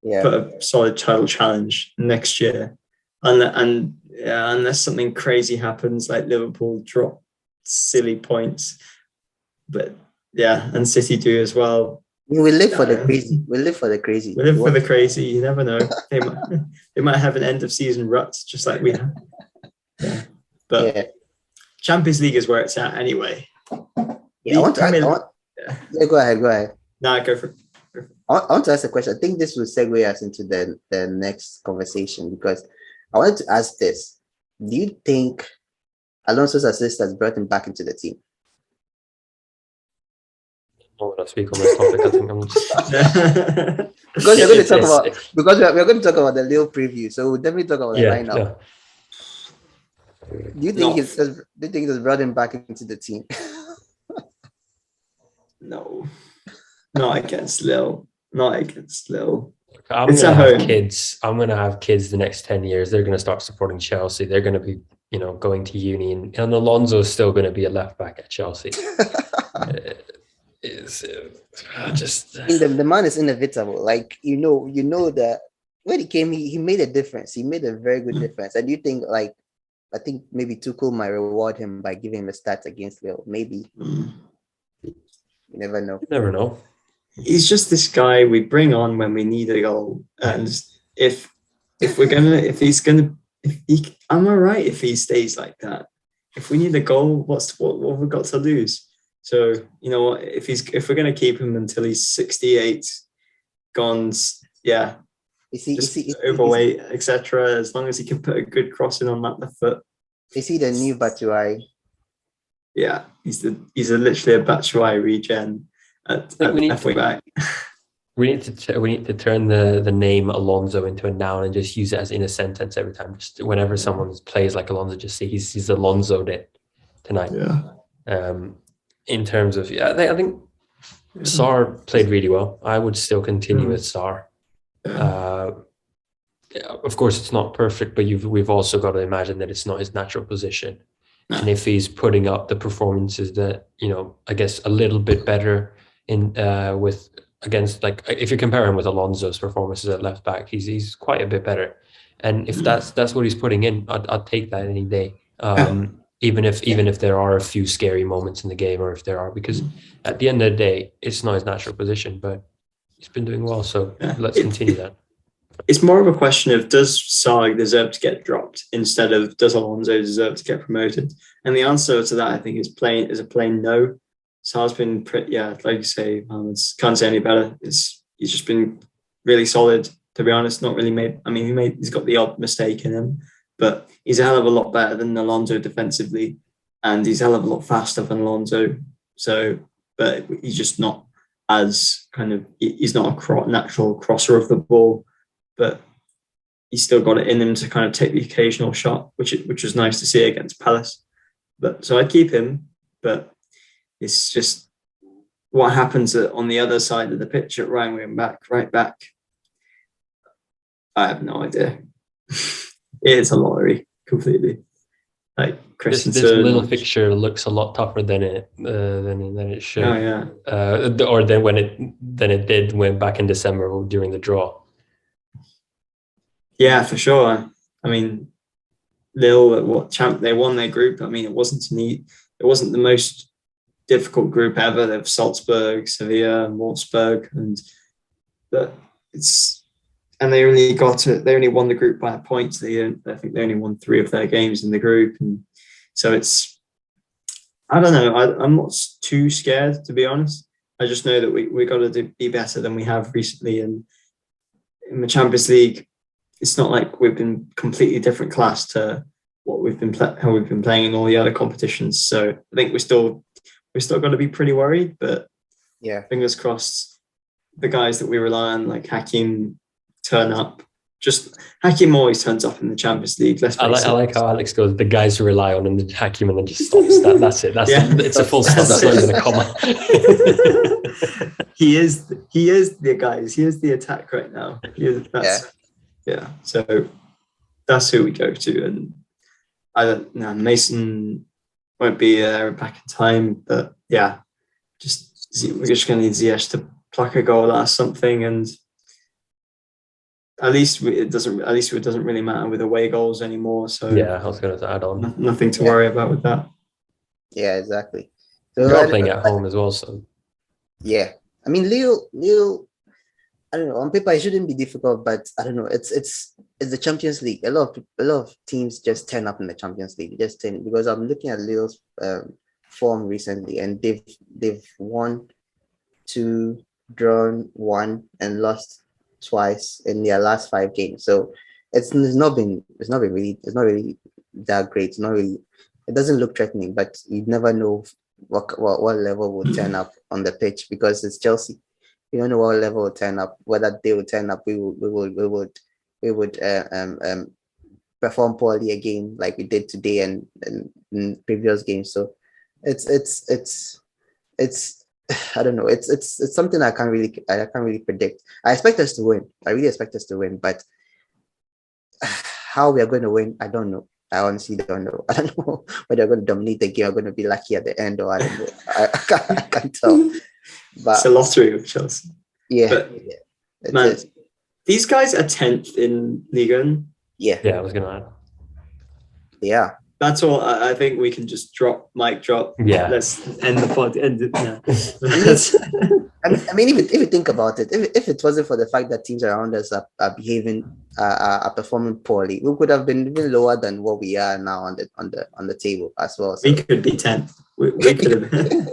S3: put a solid title challenge next year, and yeah, unless something crazy happens, like Liverpool drop silly points, but yeah, and City do as well.
S4: We live for the crazy. We live for the crazy.
S3: We live for the crazy. You never know. They might have an end of season rut, just like we have. Yeah. But yeah. Champions League is where it's at anyway.
S4: Yeah, go ahead.
S3: Nah, go for it.
S4: I want to ask a question. I think this will segue us into the next conversation, because I wanted to ask this. Do you think Alonso's assist has brought him back into the team?
S2: I don't want to speak on this topic. I think I'm just
S4: because we're going to talk about we're going to talk about the Lille preview, so we'll definitely talk about that right now. Yeah. Do you think it has brought him back into the team?
S3: No, not against Lille. Not against Lille.
S2: I'm going to have kids. I'm going to have kids the next 10 years. They're going to start supporting Chelsea. They're going to be, going to uni, and Alonso is still going to be a left back at Chelsea.
S4: The man is inevitable. Like you know that when he came, he made a difference. He made a very good difference. And you think I think maybe Tuchel might reward him by giving him a start against Lille. Maybe. You never know.
S2: You never know.
S3: He's just this guy we bring on when we need a goal. And I'm all right if he stays like that. If we need a goal, what have we got to lose? So, you know what, if we're going to keep him until he's 68, Gons, yeah, overweight, etc. As long as he can put a good crossing on that left foot.
S4: Is he the new Batshuayi?
S3: Yeah, he's literally a Batshuayi regen at halfway back.
S2: We need to turn the name Alonso into a noun and just use it as in a sentence every time. Just whenever someone plays like Alonso, just say he's Alonso'd it tonight.
S3: Yeah.
S2: In terms of I think Sarr played really well. I would still continue with Sarr. Of course, it's not perfect, but we've also got to imagine that it's not his natural position. And if he's putting up the performances that I guess a little bit better against, like, if you compare him with Alonso's performances at left back, he's quite a bit better. And if that's what he's putting in, I'd take that any day. Even if there are a few scary moments in the game, or if there are, because at the end of the day, it's not his natural position, but he's been doing well. So let's continue that.
S3: It's more of a question of, does Sarr deserve to get dropped instead of does Alonso deserve to get promoted? And the answer to that, I think, is a plain no. Sarr's been like you say, can't say any better. He's just been really solid, to be honest. Not really he's got the odd mistake in him, but he's a hell of a lot better than Alonso defensively, and he's a hell of a lot faster than Alonso. So, but he's just not he's not a natural crosser of the ball, but he's still got it in him to kind of take the occasional shot, which was nice to see against Palace. But so I'd keep him, but it's just what happens on the other side of the pitch at right back. I have no idea. It's a lottery completely. Like Christensen,
S2: this little fixture looks a lot tougher than it should.
S3: Oh yeah.
S2: Or than it did when back in December during the draw.
S3: Yeah, for sure. I mean, Lille, they won their group. I mean, it wasn't the most difficult group ever. They have Salzburg, Sevilla, and Wolfsburg, and they only won the group by a point. I think they only won 3 of their games in the group, and so I don't know. I'm not too scared, to be honest. I just know that we got to be better than we have recently, and in the Champions League, it's not like we've been completely different class to what how we've been playing in all the other competitions. So I think we're still got to be pretty worried, but
S4: yeah,
S3: fingers crossed. The guys that we rely on, like Hakim, turn up, just Hakim always turns up in the Champions League. Let's face
S2: I
S3: it.
S2: like how Alex goes, the guys who rely on him, and then Hakim, and then just stops. That's it. It's a full stop. That's not even a comma.
S3: He is the guys. He is the attack right now. So that's who we go to, and I don't know. Mason won't be there back in time, but yeah, we're just going to need Ziyech to pluck a goal or something, and at least it doesn't really matter with away goals anymore. So
S2: yeah, I was going to add on.
S3: Nothing to worry about with that.
S4: Yeah, exactly. So
S2: We're playing at home as well, so
S4: yeah. I mean, Lille. I don't know. On paper, it shouldn't be difficult, but I don't know. It's the Champions League. A lot of teams just turn up in the Champions League. Because I'm looking at Lille's form recently, and they've won 2, drawn 1, and lost twice in their last 5 games. So it's not really that great. It's not really. It doesn't look threatening, but you never know what level will turn up on the pitch because it's Chelsea. We don't know what level will turn up. Whether they will turn up, we would perform poorly again like we did today and in previous games. So it's I don't know. It's something I can't really predict. I expect us to win. I really expect us to win, but how we are going to win, I don't know. I honestly don't know. I don't know whether they're going to dominate the game. I'm going to be lucky at the end, or I don't know. I can't tell. But
S3: it's a lottery with Chelsea.
S4: Yeah,
S3: man, these guys are 10th in Ligue 1.
S2: Yeah, I was going to add.
S4: Yeah.
S3: That's all. I think we can just mic drop.
S2: Yeah.
S3: Let's end the pod. End it now.
S4: I mean, if you think about it, if it wasn't for the fact that teams around us are behaving, are performing poorly, we could have been even lower than what we are now on the table as well. So.
S3: We could be 10th. We could have been.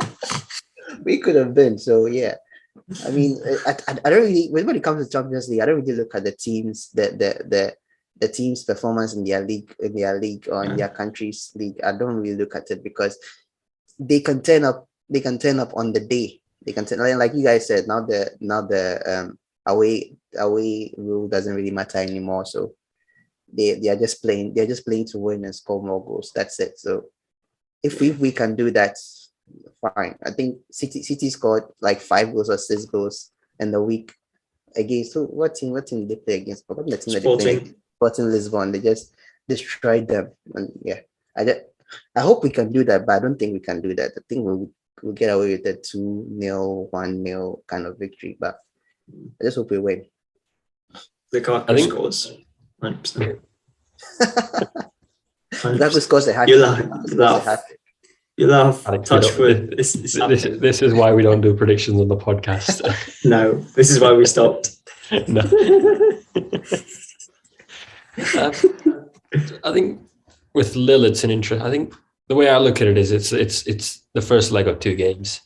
S4: We could have been. So yeah. I mean, I don't really, when it comes to Champions League, I don't really look at the teams, the team's performance in their league or in their country's league. I don't really look at it because they can turn up on the day. They can turn, like you guys said, now the away rule doesn't really matter anymore. So they are just playing to win and score more goals. That's it. So if we can do that, fine. I think City scored like 5 goals or 6 goals in the week against what team did they play against? Sporting Lisbon. They just destroyed them. And yeah, I hope we can do that, but I don't think we can do that. I think we'll get away with a 2-0, 1-0 kind of victory, but I just hope we win.
S3: LUKAKU scores 100%.
S4: LUKAKU scores a hat-trick.
S3: You laugh.
S2: Touch wood. This is why we don't do predictions on the podcast.
S3: No, this is why we stopped.
S2: No. I think with Lille, it's an interest. I think the way I look at it is it's the first leg of 2 games.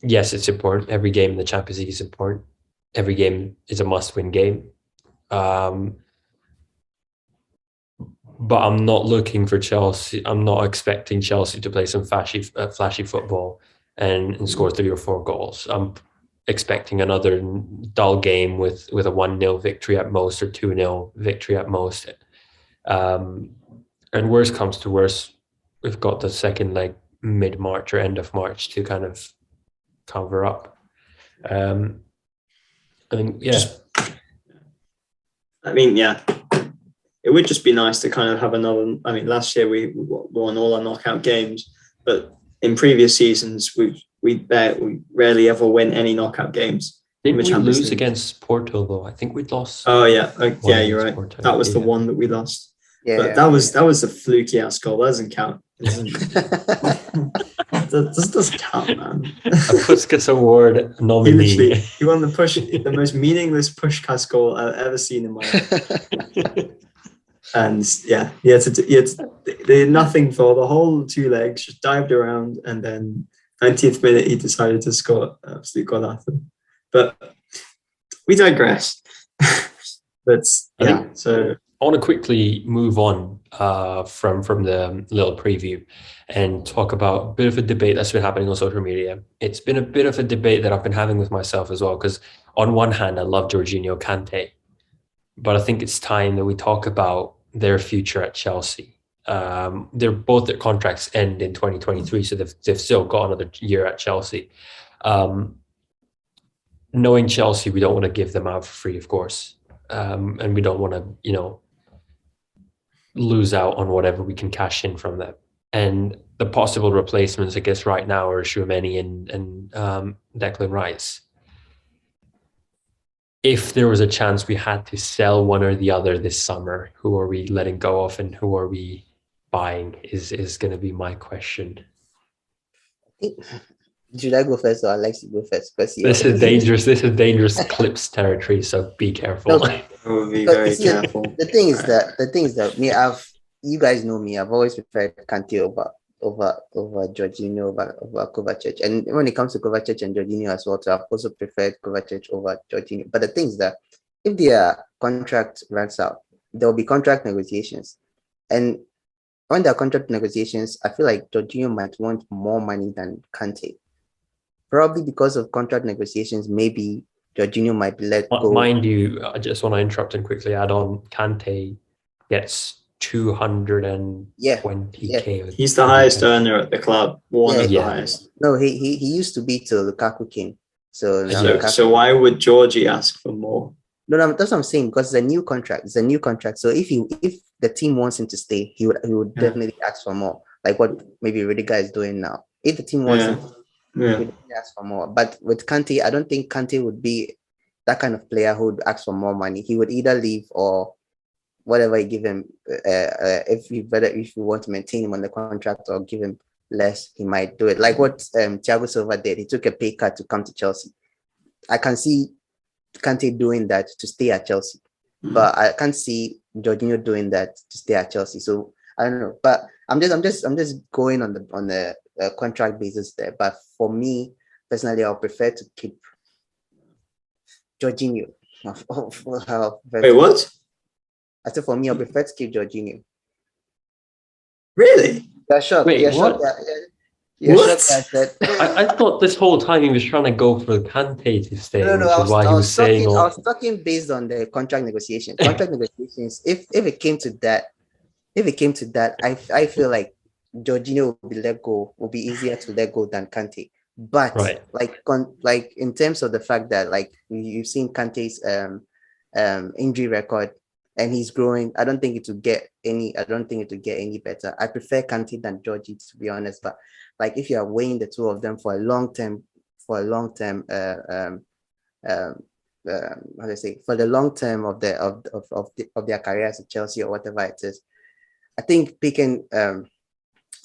S2: Yes, it's important. Every game in the Champions League is important. Every game is a must-win game. But I'm not looking for Chelsea. I'm not expecting Chelsea to play some flashy football and score 3 or 4 goals. I'm expecting another dull game with a 1-0 victory at most or 2-0 victory at most. And worst comes to worst, we've got the second leg mid-March or end of March to kind of cover up. I mean, yeah. It would just be nice to kind of have another. I mean, last year we won all our knockout games, but in previous seasons we rarely ever win any knockout games. Didn't we lose against Porto though? I think we'd lost.
S3: Oh yeah, you're right. Porto. That was the one that we lost. Yeah, but that was a fluky ass goal. That doesn't count. That doesn't count, man.
S2: A Puskas Award nominee.
S3: He won the most meaningless Puskas goal I've ever seen in my life. And yeah, he did nothing for the whole 2 legs, just dived around, and then 90th minute he decided to score absolute god. But we digress. But yeah, so
S2: I want to quickly move on from the little preview and talk about a bit of a debate that's been happening on social media. It's been a bit of a debate that I've been having with myself as well, because on one hand, I love Jorginho Kante. but I think it's time that we talk about their future at Chelsea. Both their contracts end in 2023, so they've still got another year at Chelsea. Knowing Chelsea, we don't want to give them out for free, of course, and we don't want to, lose out on whatever we can cash in from them. And the possible replacements, I guess, right now are Tchouaméni and Declan Rice. If there was a chance we had to sell one or the other this summer, who are we letting go of and who are we buying is going to be my question.
S4: Should I go first or Alex go first? Because
S2: this is dangerous. This is dangerous clips territory. So be careful.
S4: No,
S3: We'll be very careful.
S4: The thing is that me, you guys know me. I've always preferred Kante over Jorginho over Kovacic. And when it comes to Kovacic and Jorginho as well, so I've also preferred Kovacic over Jorginho. But the thing is that if their contract runs out, there will be contract negotiations. And when there are contract negotiations, I feel like Jorginho might want more money than Kante. Probably because of contract negotiations, maybe Jorginho might be let go.
S2: Mind you, I just want to interrupt and quickly add on, Kante gets 220k.
S3: He's the highest earner at the club. One of the highest.
S4: No, he used to be till Lukaku came. So
S3: why would Georgie ask for more?
S4: No, that's what I'm saying, because it's a new contract. It's a new contract. So if the team wants him to stay, he would definitely ask for more. Like what maybe Rudiger is doing now. If the team wants him, he would ask for more. But with Kante, I don't think Kante would be that kind of player who would ask for more money. He would either leave or whatever you give him. If you want to maintain him on the contract or give him less, he might do it. Like what Thiago Silva did. He took a pay cut to come to Chelsea. I can see Kante doing that to stay at Chelsea, but I can't see Jorginho doing that to stay at Chelsea. So I don't know, but I'm just going on the contract basis there. But for me personally, I'll prefer to keep Jorginho.
S3: Wait, what?
S4: I said for me, I prefer to keep Jorginho.
S3: Really?
S4: Yeah, sure.
S2: Wait,
S4: yeah,
S2: what?
S4: Sure, yeah,
S3: what?
S4: Sure,
S2: I thought this whole time he was trying to go for Kante to stay,
S4: No,
S2: which is why he was saying.
S4: I was talking based on the contract negotiations. Contract negotiations. If it came to that, I feel like Jorginho will be easier to let go than Kante. But like in terms of the fact that like you've seen Kante's injury record and he's growing, I don't think it will get any better. I prefer Kante than Georgie, to be honest. But like if you are weighing the two of them for a long term, for the long term of their careers at Chelsea or whatever it is, I think picking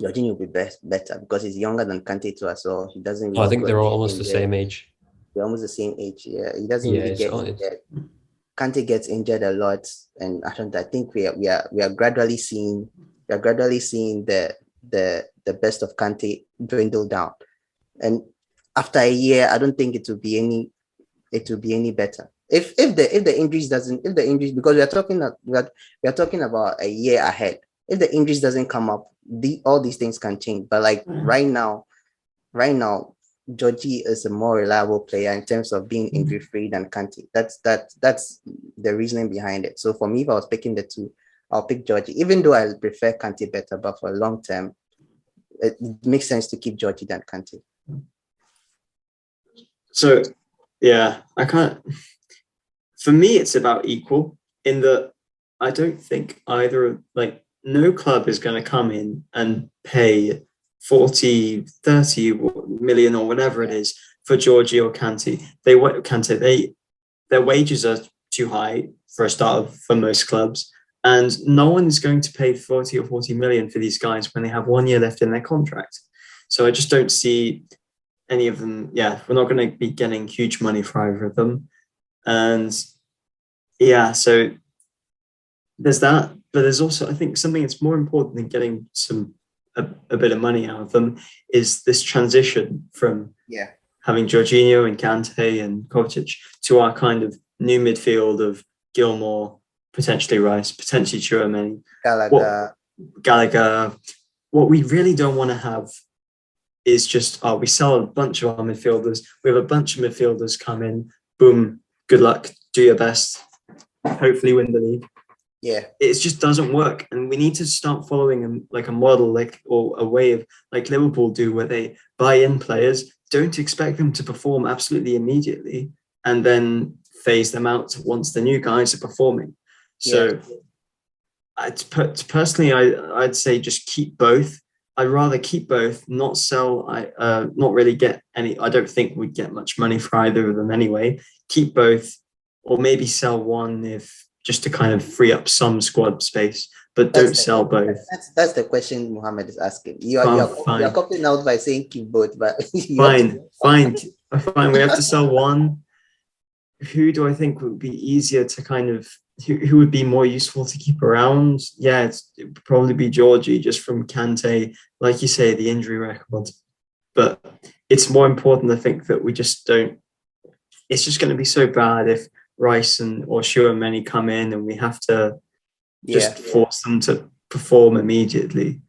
S4: Jorginho will be better because he's younger than Kante too as well. He doesn't.
S2: I think they're almost the same age.
S4: They're almost the same age. Yeah, he doesn't really get injured. Kante gets injured a lot, and I think we are gradually seeing the best of Kante dwindle down. And after a year, I don't think it will be any better. If the injuries because we are talking about a year ahead. If the injuries doesn't come up, all these things can change. But like right now, Georgie is a more reliable player in terms of being injury free than Kante. That's the reasoning behind it. So for me, if I was picking the two, I'll pick Georgie, even though I prefer Kante better. But for a long term, it makes sense to keep Georgie than Kante.
S3: So yeah, for me, it's about equal in that I don't think either, like no club is going to come in and pay 40, 30 million or whatever it is for Georgie or Kante. Their wages are too high for a start for most clubs. And no one is going to pay 40 or 40 million for these guys when they have 1 year left in their contract. So I just don't see any of them. Yeah, we're not going to be getting huge money for either of them. And yeah, so there's that. But there's also, I think, something that's more important than getting a bit of money out of them is this transition from having Jorginho and Kante and Kovacic to our kind of new midfield of Gilmour, potentially Rice, potentially Tchouaméni, Gallagher. What we really don't want to have is just, we sell a bunch of our midfielders. We have a bunch of midfielders come in, boom, good luck, do your best. hopefully win the league.
S4: Yeah.
S3: It just doesn't work, and we need to start following a model or a way of like Liverpool do, where they buy in players, don't expect them to perform absolutely immediately, and then phase them out once the new guys are performing. So personally, I'd say just keep both. I'd rather keep both, not sell. Not really get any. I don't think we'd get much money for either of them anyway. Keep both, or maybe sell one if just to kind of free up some squad space, but don't sell both.
S4: That's the question Mohammed is asking. You're copying out by saying keep both, but
S3: fine. We have to sell one. Who do I think would be easier to kind of who would be more useful to keep around? Yeah, it would probably be Georgie, just from Kante, like you say, the injury record. But it's more important, I think, that we just don't. It's just going to be so bad if Rice or Tchouaméni come in and we have to just force them to perform immediately.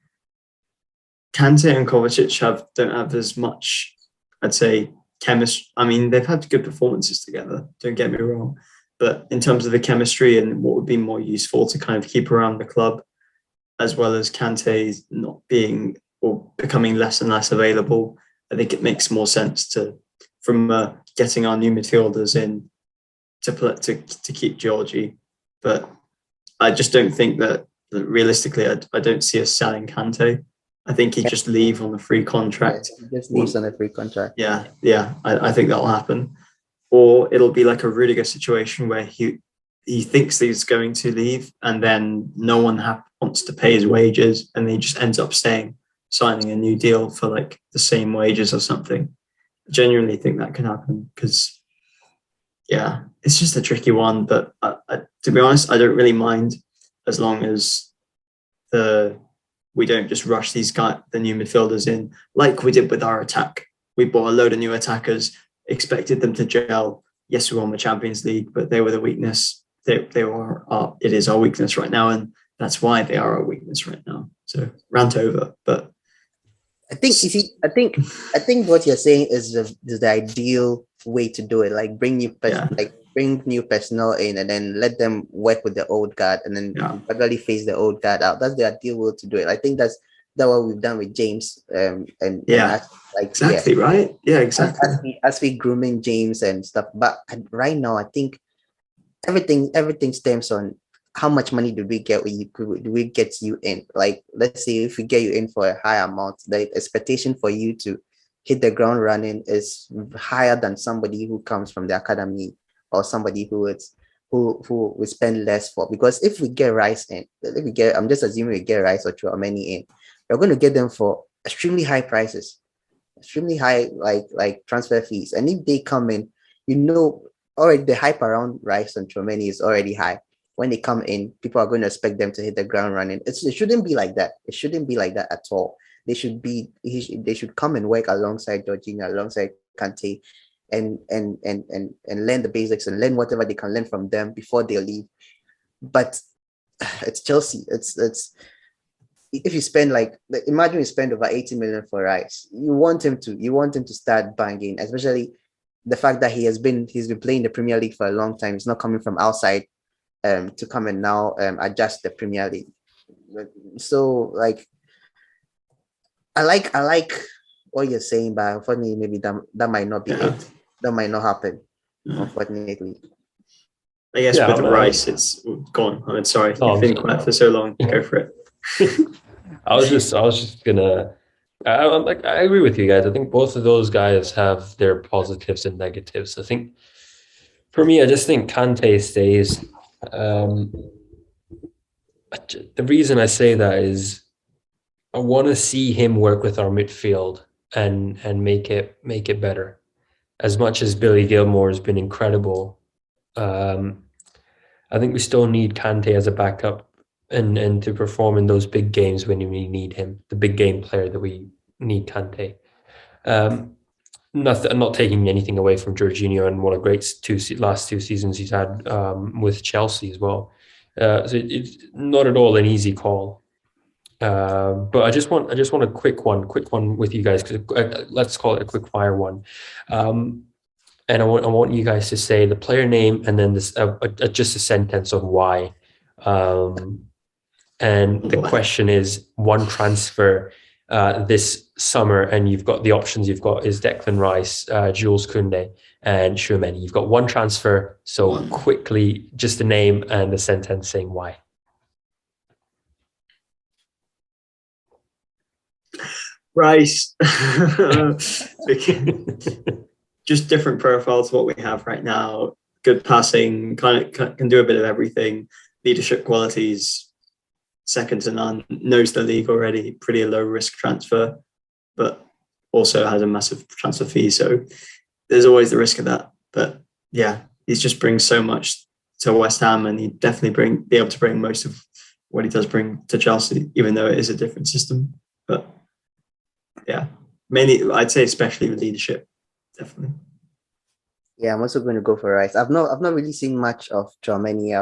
S3: Kante and Kovacic don't have as much, I'd say, chemistry. I mean, they've had good performances together, don't get me wrong. But in terms of the chemistry and what would be more useful to kind of keep around the club, as well as Kante not being or becoming less and less available, I think it makes more sense from getting our new midfielders in to keep Georgie. But I just don't think that realistically, I don't see us selling Kante. I think he'd just leave on a free contract.
S4: Yeah, he just leaves on a free contract.
S3: Yeah. I think that'll happen. Or it'll be like a Rudiger situation where he thinks he's going to leave and then no one wants to pay his wages and he just ends up signing a new deal for like the same wages or something. I genuinely think that can happen because, yeah, it's just a tricky one. But to be honest, I don't really mind as long as we don't just rush the new midfielders in like we did with our attack. We bought a load of new attackers, expected them to gel. Yes, we won the Champions League, but they were the weakness. It is our weakness right now, and that's why they are our weakness right now. So rant over. But
S4: I think what you're saying is the ideal way to do it. Like bring new personnel in and then let them work with the old guard and then gradually phase the old guard out. That's the ideal way to do it. I think that's what we've done with James.
S3: Exactly. Right. Yeah, exactly.
S4: As we grooming James and stuff. But right now, I think everything stems on how much money do we get you in? Like, let's say if we get you in for a high amount, the expectation for you to hit the ground running is higher than somebody who comes from the academy or somebody who we spend less for. Because if we get Rice in, I'm just assuming we get Rice or Tchouaméni in, we're going to get them for extremely high prices, extremely high like transfer fees. And if they come in, already the hype around Rice and Tchouaméni is already high. When they come in, people are going to expect them to hit the ground running. It shouldn't be like that. It shouldn't be like that at all. They should come and work alongside Jorginho, alongside Kante, and learn the basics and learn whatever they can learn from them before they leave. But it's Chelsea. It's if you spend imagine you spend over 80 million for Rice. You want him to start banging, especially the fact that he's been playing the Premier League for a long time. He's not coming from outside to come and now adjust the Premier League. So I like what you're saying, but unfortunately maybe that might not be it. That might not happen, unfortunately.
S3: I guess with Rice, it's gone. I'm sorry, you've been quiet for so long. Go for it.
S2: I was just gonna. I agree with you guys. I think both of those guys have their positives and negatives. I think for me, I just think Kante stays. The reason I say that is I want to see him work with our midfield and make it better. As much as Billy Gilmore has been incredible, I think we still need Kante as a backup and to perform in those big games when we need him, the big game player that we need Kante. Not taking anything away from Jorginho and what a great last two seasons he's had with Chelsea as well. So it's not at all an easy call. But I just want a quick one with you guys, because let's call it a quick fire one. and I want you guys to say the player name and then this just a sentence on why. And the question is one transfer this summer, and you've got the options you've got is Declan Rice, Jules Koundé, and Tchouaméni. You've got one transfer, so quickly, just a name and a sentence saying why.
S3: Rice. Just different profile to what we have right now. Good passing, can do a bit of everything. Leadership qualities, second to none. Knows the league already. Pretty low risk transfer, but also has a massive transfer fee. So there's always the risk of that. But yeah, he just brings so much to West Ham, and he'd definitely be able to bring most of what he does bring to Chelsea, even though it is a different system. But yeah, mainly I'd say especially with leadership, definitely.
S4: Yeah, I'm also going to go for Rice. I've not really seen much of Tchouaméni.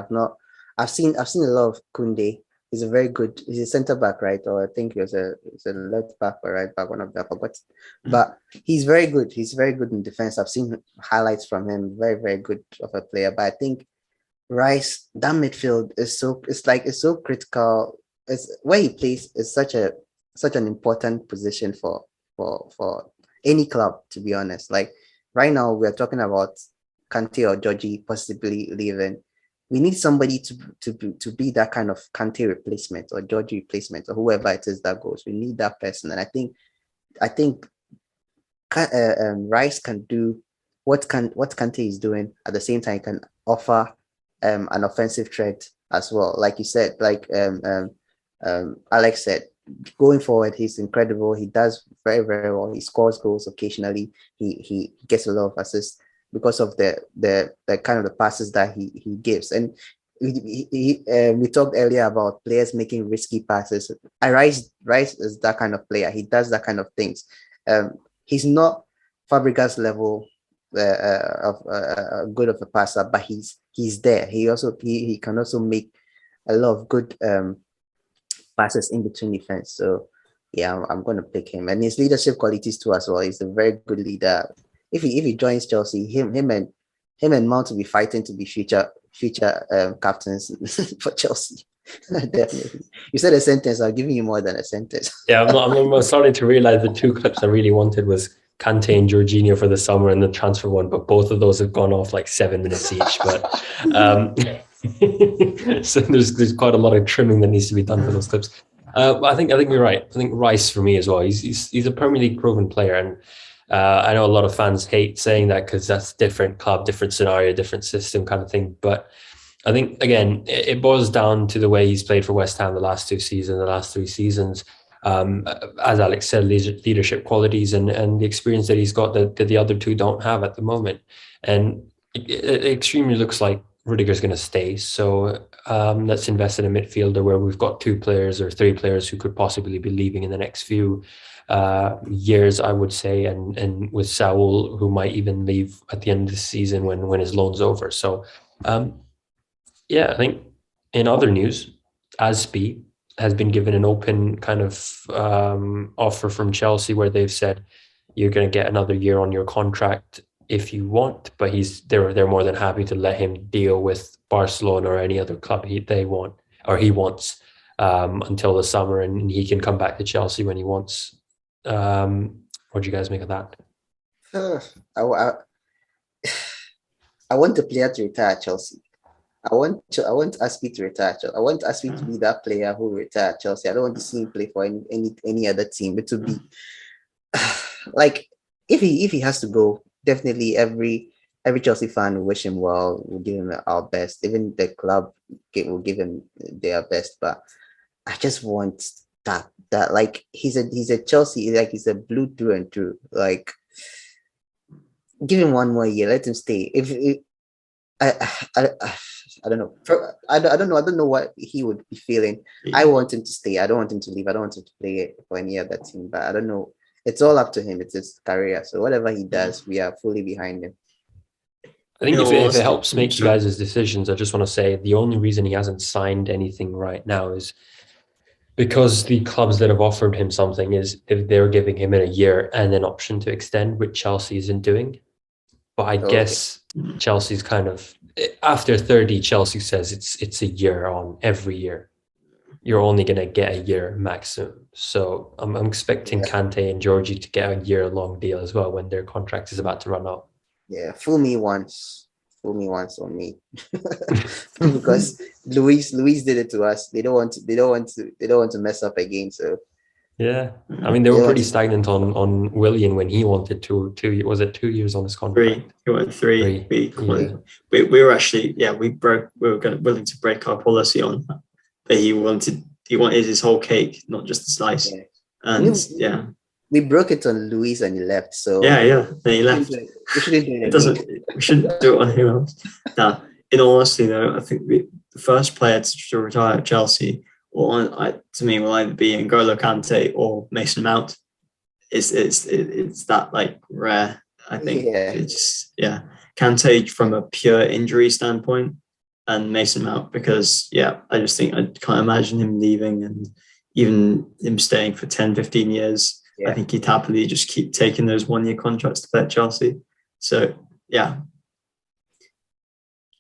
S4: I've seen a lot of Koundé. He's a centre back, right? Or I think he was a left back or right back, one of them, I forgot. But he's very good. He's very good in defense. I've seen highlights from him. Very, very good of a player. But I think Rice, that midfield is so critical. It's where he plays is such an important position for any club, to be honest. Like right now, we are talking about Kante or Georgie possibly leaving. We need somebody to be that kind of Kante replacement or Georgie replacement or whoever it is that goes. We need that person, and I think Rice can do what Kante is doing at the same time. Can offer an offensive threat as well, like you said, like Alex said. Going forward, he's incredible. He does very, very well. He scores goals occasionally. He gets a lot of assists because of the kind of the passes that he gives. And we talked earlier about players making risky passes. Rice is that kind of player. He does that kind of things. He's not Fabregas level of good of a passer, but he's there. He can also make a lot of good passes in between defense. So yeah, I'm going to pick him, and his leadership qualities too as well. He's a very good leader. If he joins Chelsea, him and Mount will be fighting to be future captains for Chelsea. Definitely. You said a sentence. I'm giving you more than a sentence.
S2: Yeah, I'm starting to realize the two clips I really wanted was Kante and Jorginho for the summer and the transfer one, but both of those have gone off like 7 minutes each. But so there's quite a lot of trimming that needs to be done for those clips. I think you're right. I think Rice for me as well. He's a Premier League proven player, and I know a lot of fans hate saying that because that's different club, different scenario, different system kind of thing. But I think again, it boils down to the way he's played for West Ham the last 2 seasons, the last 3 seasons. As Alex said, leadership qualities and the experience that he's got that the other 2 don't have at the moment. And it extremely looks like Rudiger's going to stay. So let's invest in a midfielder where we've got 2 players or 3 players who could possibly be leaving in the next few years, I would say. And with Saul, who might even leave at the end of the season when his loan's over. So yeah, I think in other news, Aspi has been given an open kind of offer from Chelsea where they've said you're going to get another year on your contract if you want, but they're more than happy to let him deal with Barcelona or any other club he wants until the summer, and he can come back to Chelsea when he wants. What do you guys make of that?
S4: I want the player to retire at Chelsea. I want Aspi to retire at Chelsea. I want Aspi to be that player who retire at Chelsea. I don't want to see him play for any other team. It would be like if he has to go, definitely every Chelsea fan will wish him well, will give him our best. Even the club will give him their best. But I just want that like he's a Chelsea, like he's a blue through and through. Like give him 1 more year, let him stay. I don't know. I don't know what he would be feeling. I want him to stay. I don't want him to leave. I don't want him to play for any other team. But I don't know. It's all up to him. It's his career. So whatever he does, we are fully behind him.
S2: I think if it helps make you guys' decisions, I just want to say the only reason he hasn't signed anything right now is because the clubs that have offered him something is if they're giving him in a year and an option to extend, which Chelsea isn't doing. but I guess Chelsea's kind of after 30. Chelsea says it's a year on every year. You're only going to get a year maximum. So I'm expecting Kante and Georgie to get a year-long deal as well when their contract is about to run out.
S4: Yeah, fool me once on me. Because Luis did it to us. They don't want to mess up again. So
S2: yeah, I mean they were pretty stagnant on Willian when he wanted two. Was it 2 years on his contract?
S3: 3. He wanted 3. We were actually we were willing to break our policy on that. But he wanted his whole cake, not just the slice. Yeah. And
S4: we broke it on Luis and he left. So
S3: then he left.
S4: We shouldn't do it.
S3: We shouldn't do it on him else. Now, in all honesty, though, I think the first player to retire at Chelsea, to me, will either be N'Golo Kante or Mason Mount. It's that like rare. I think it's Kante from a pure injury standpoint, and Mason Mount because I just think I can't imagine him leaving, and even him staying for 10, 15 years. I think he'd happily just keep taking those 1-year contracts to play at Chelsea. So it'll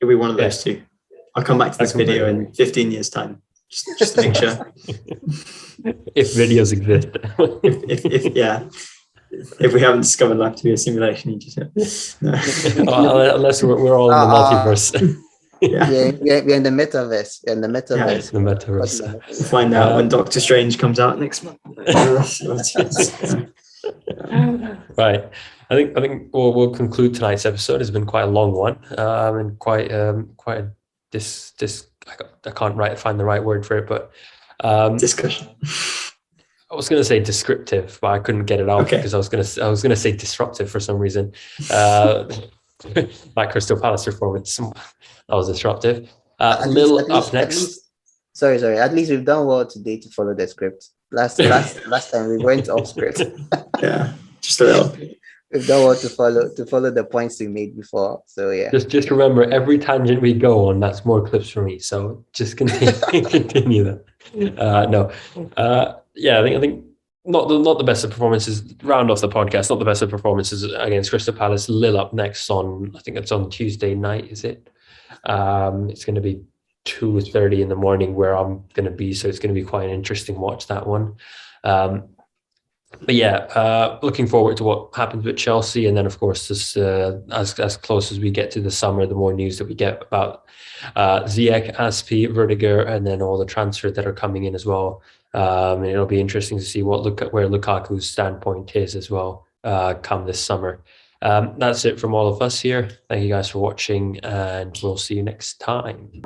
S3: be one of those two. I'll come back to this video in 15 years' time, just to make sure.
S2: If videos exist.
S3: If we haven't discovered life to be a simulation, you just
S2: unless we're all in the multiverse.
S4: We're in the metaverse.
S2: It's the metaverse.
S3: We'll find out when Doctor Strange comes out next month.
S2: Right. I think we'll conclude tonight's episode. It's been quite a long one, and quite a I can't find the right word for it, but
S3: discussion.
S2: I was going to say descriptive, but I couldn't get it out because I was going to say disruptive for some reason. My Crystal Palace performance, that was disruptive. Up next.
S4: Sorry. At least we've done well today to follow the script. Last time we went off script.
S3: Just a little.
S4: We've done well to follow the points we made before. So
S2: Just remember, every tangent we go on, that's more clips for me. So just continue that. I think not the best of performances. Round off the podcast. Not the best of performances against Crystal Palace. Lille up next I think it's on Tuesday night. Is it? It's going to be 2:30 in the morning where I'm going to be, so it's going to be quite an interesting watch, that one. Looking forward to what happens with Chelsea, and then of course as close as we get to the summer, the more news that we get about Ziyech, Aspi, Verdiger, and then all the transfers that are coming in as well. And it'll be interesting to see where Lukaku's standpoint is as well come this summer. That's it from all of us here. Thank you guys for watching, and we'll see you next time.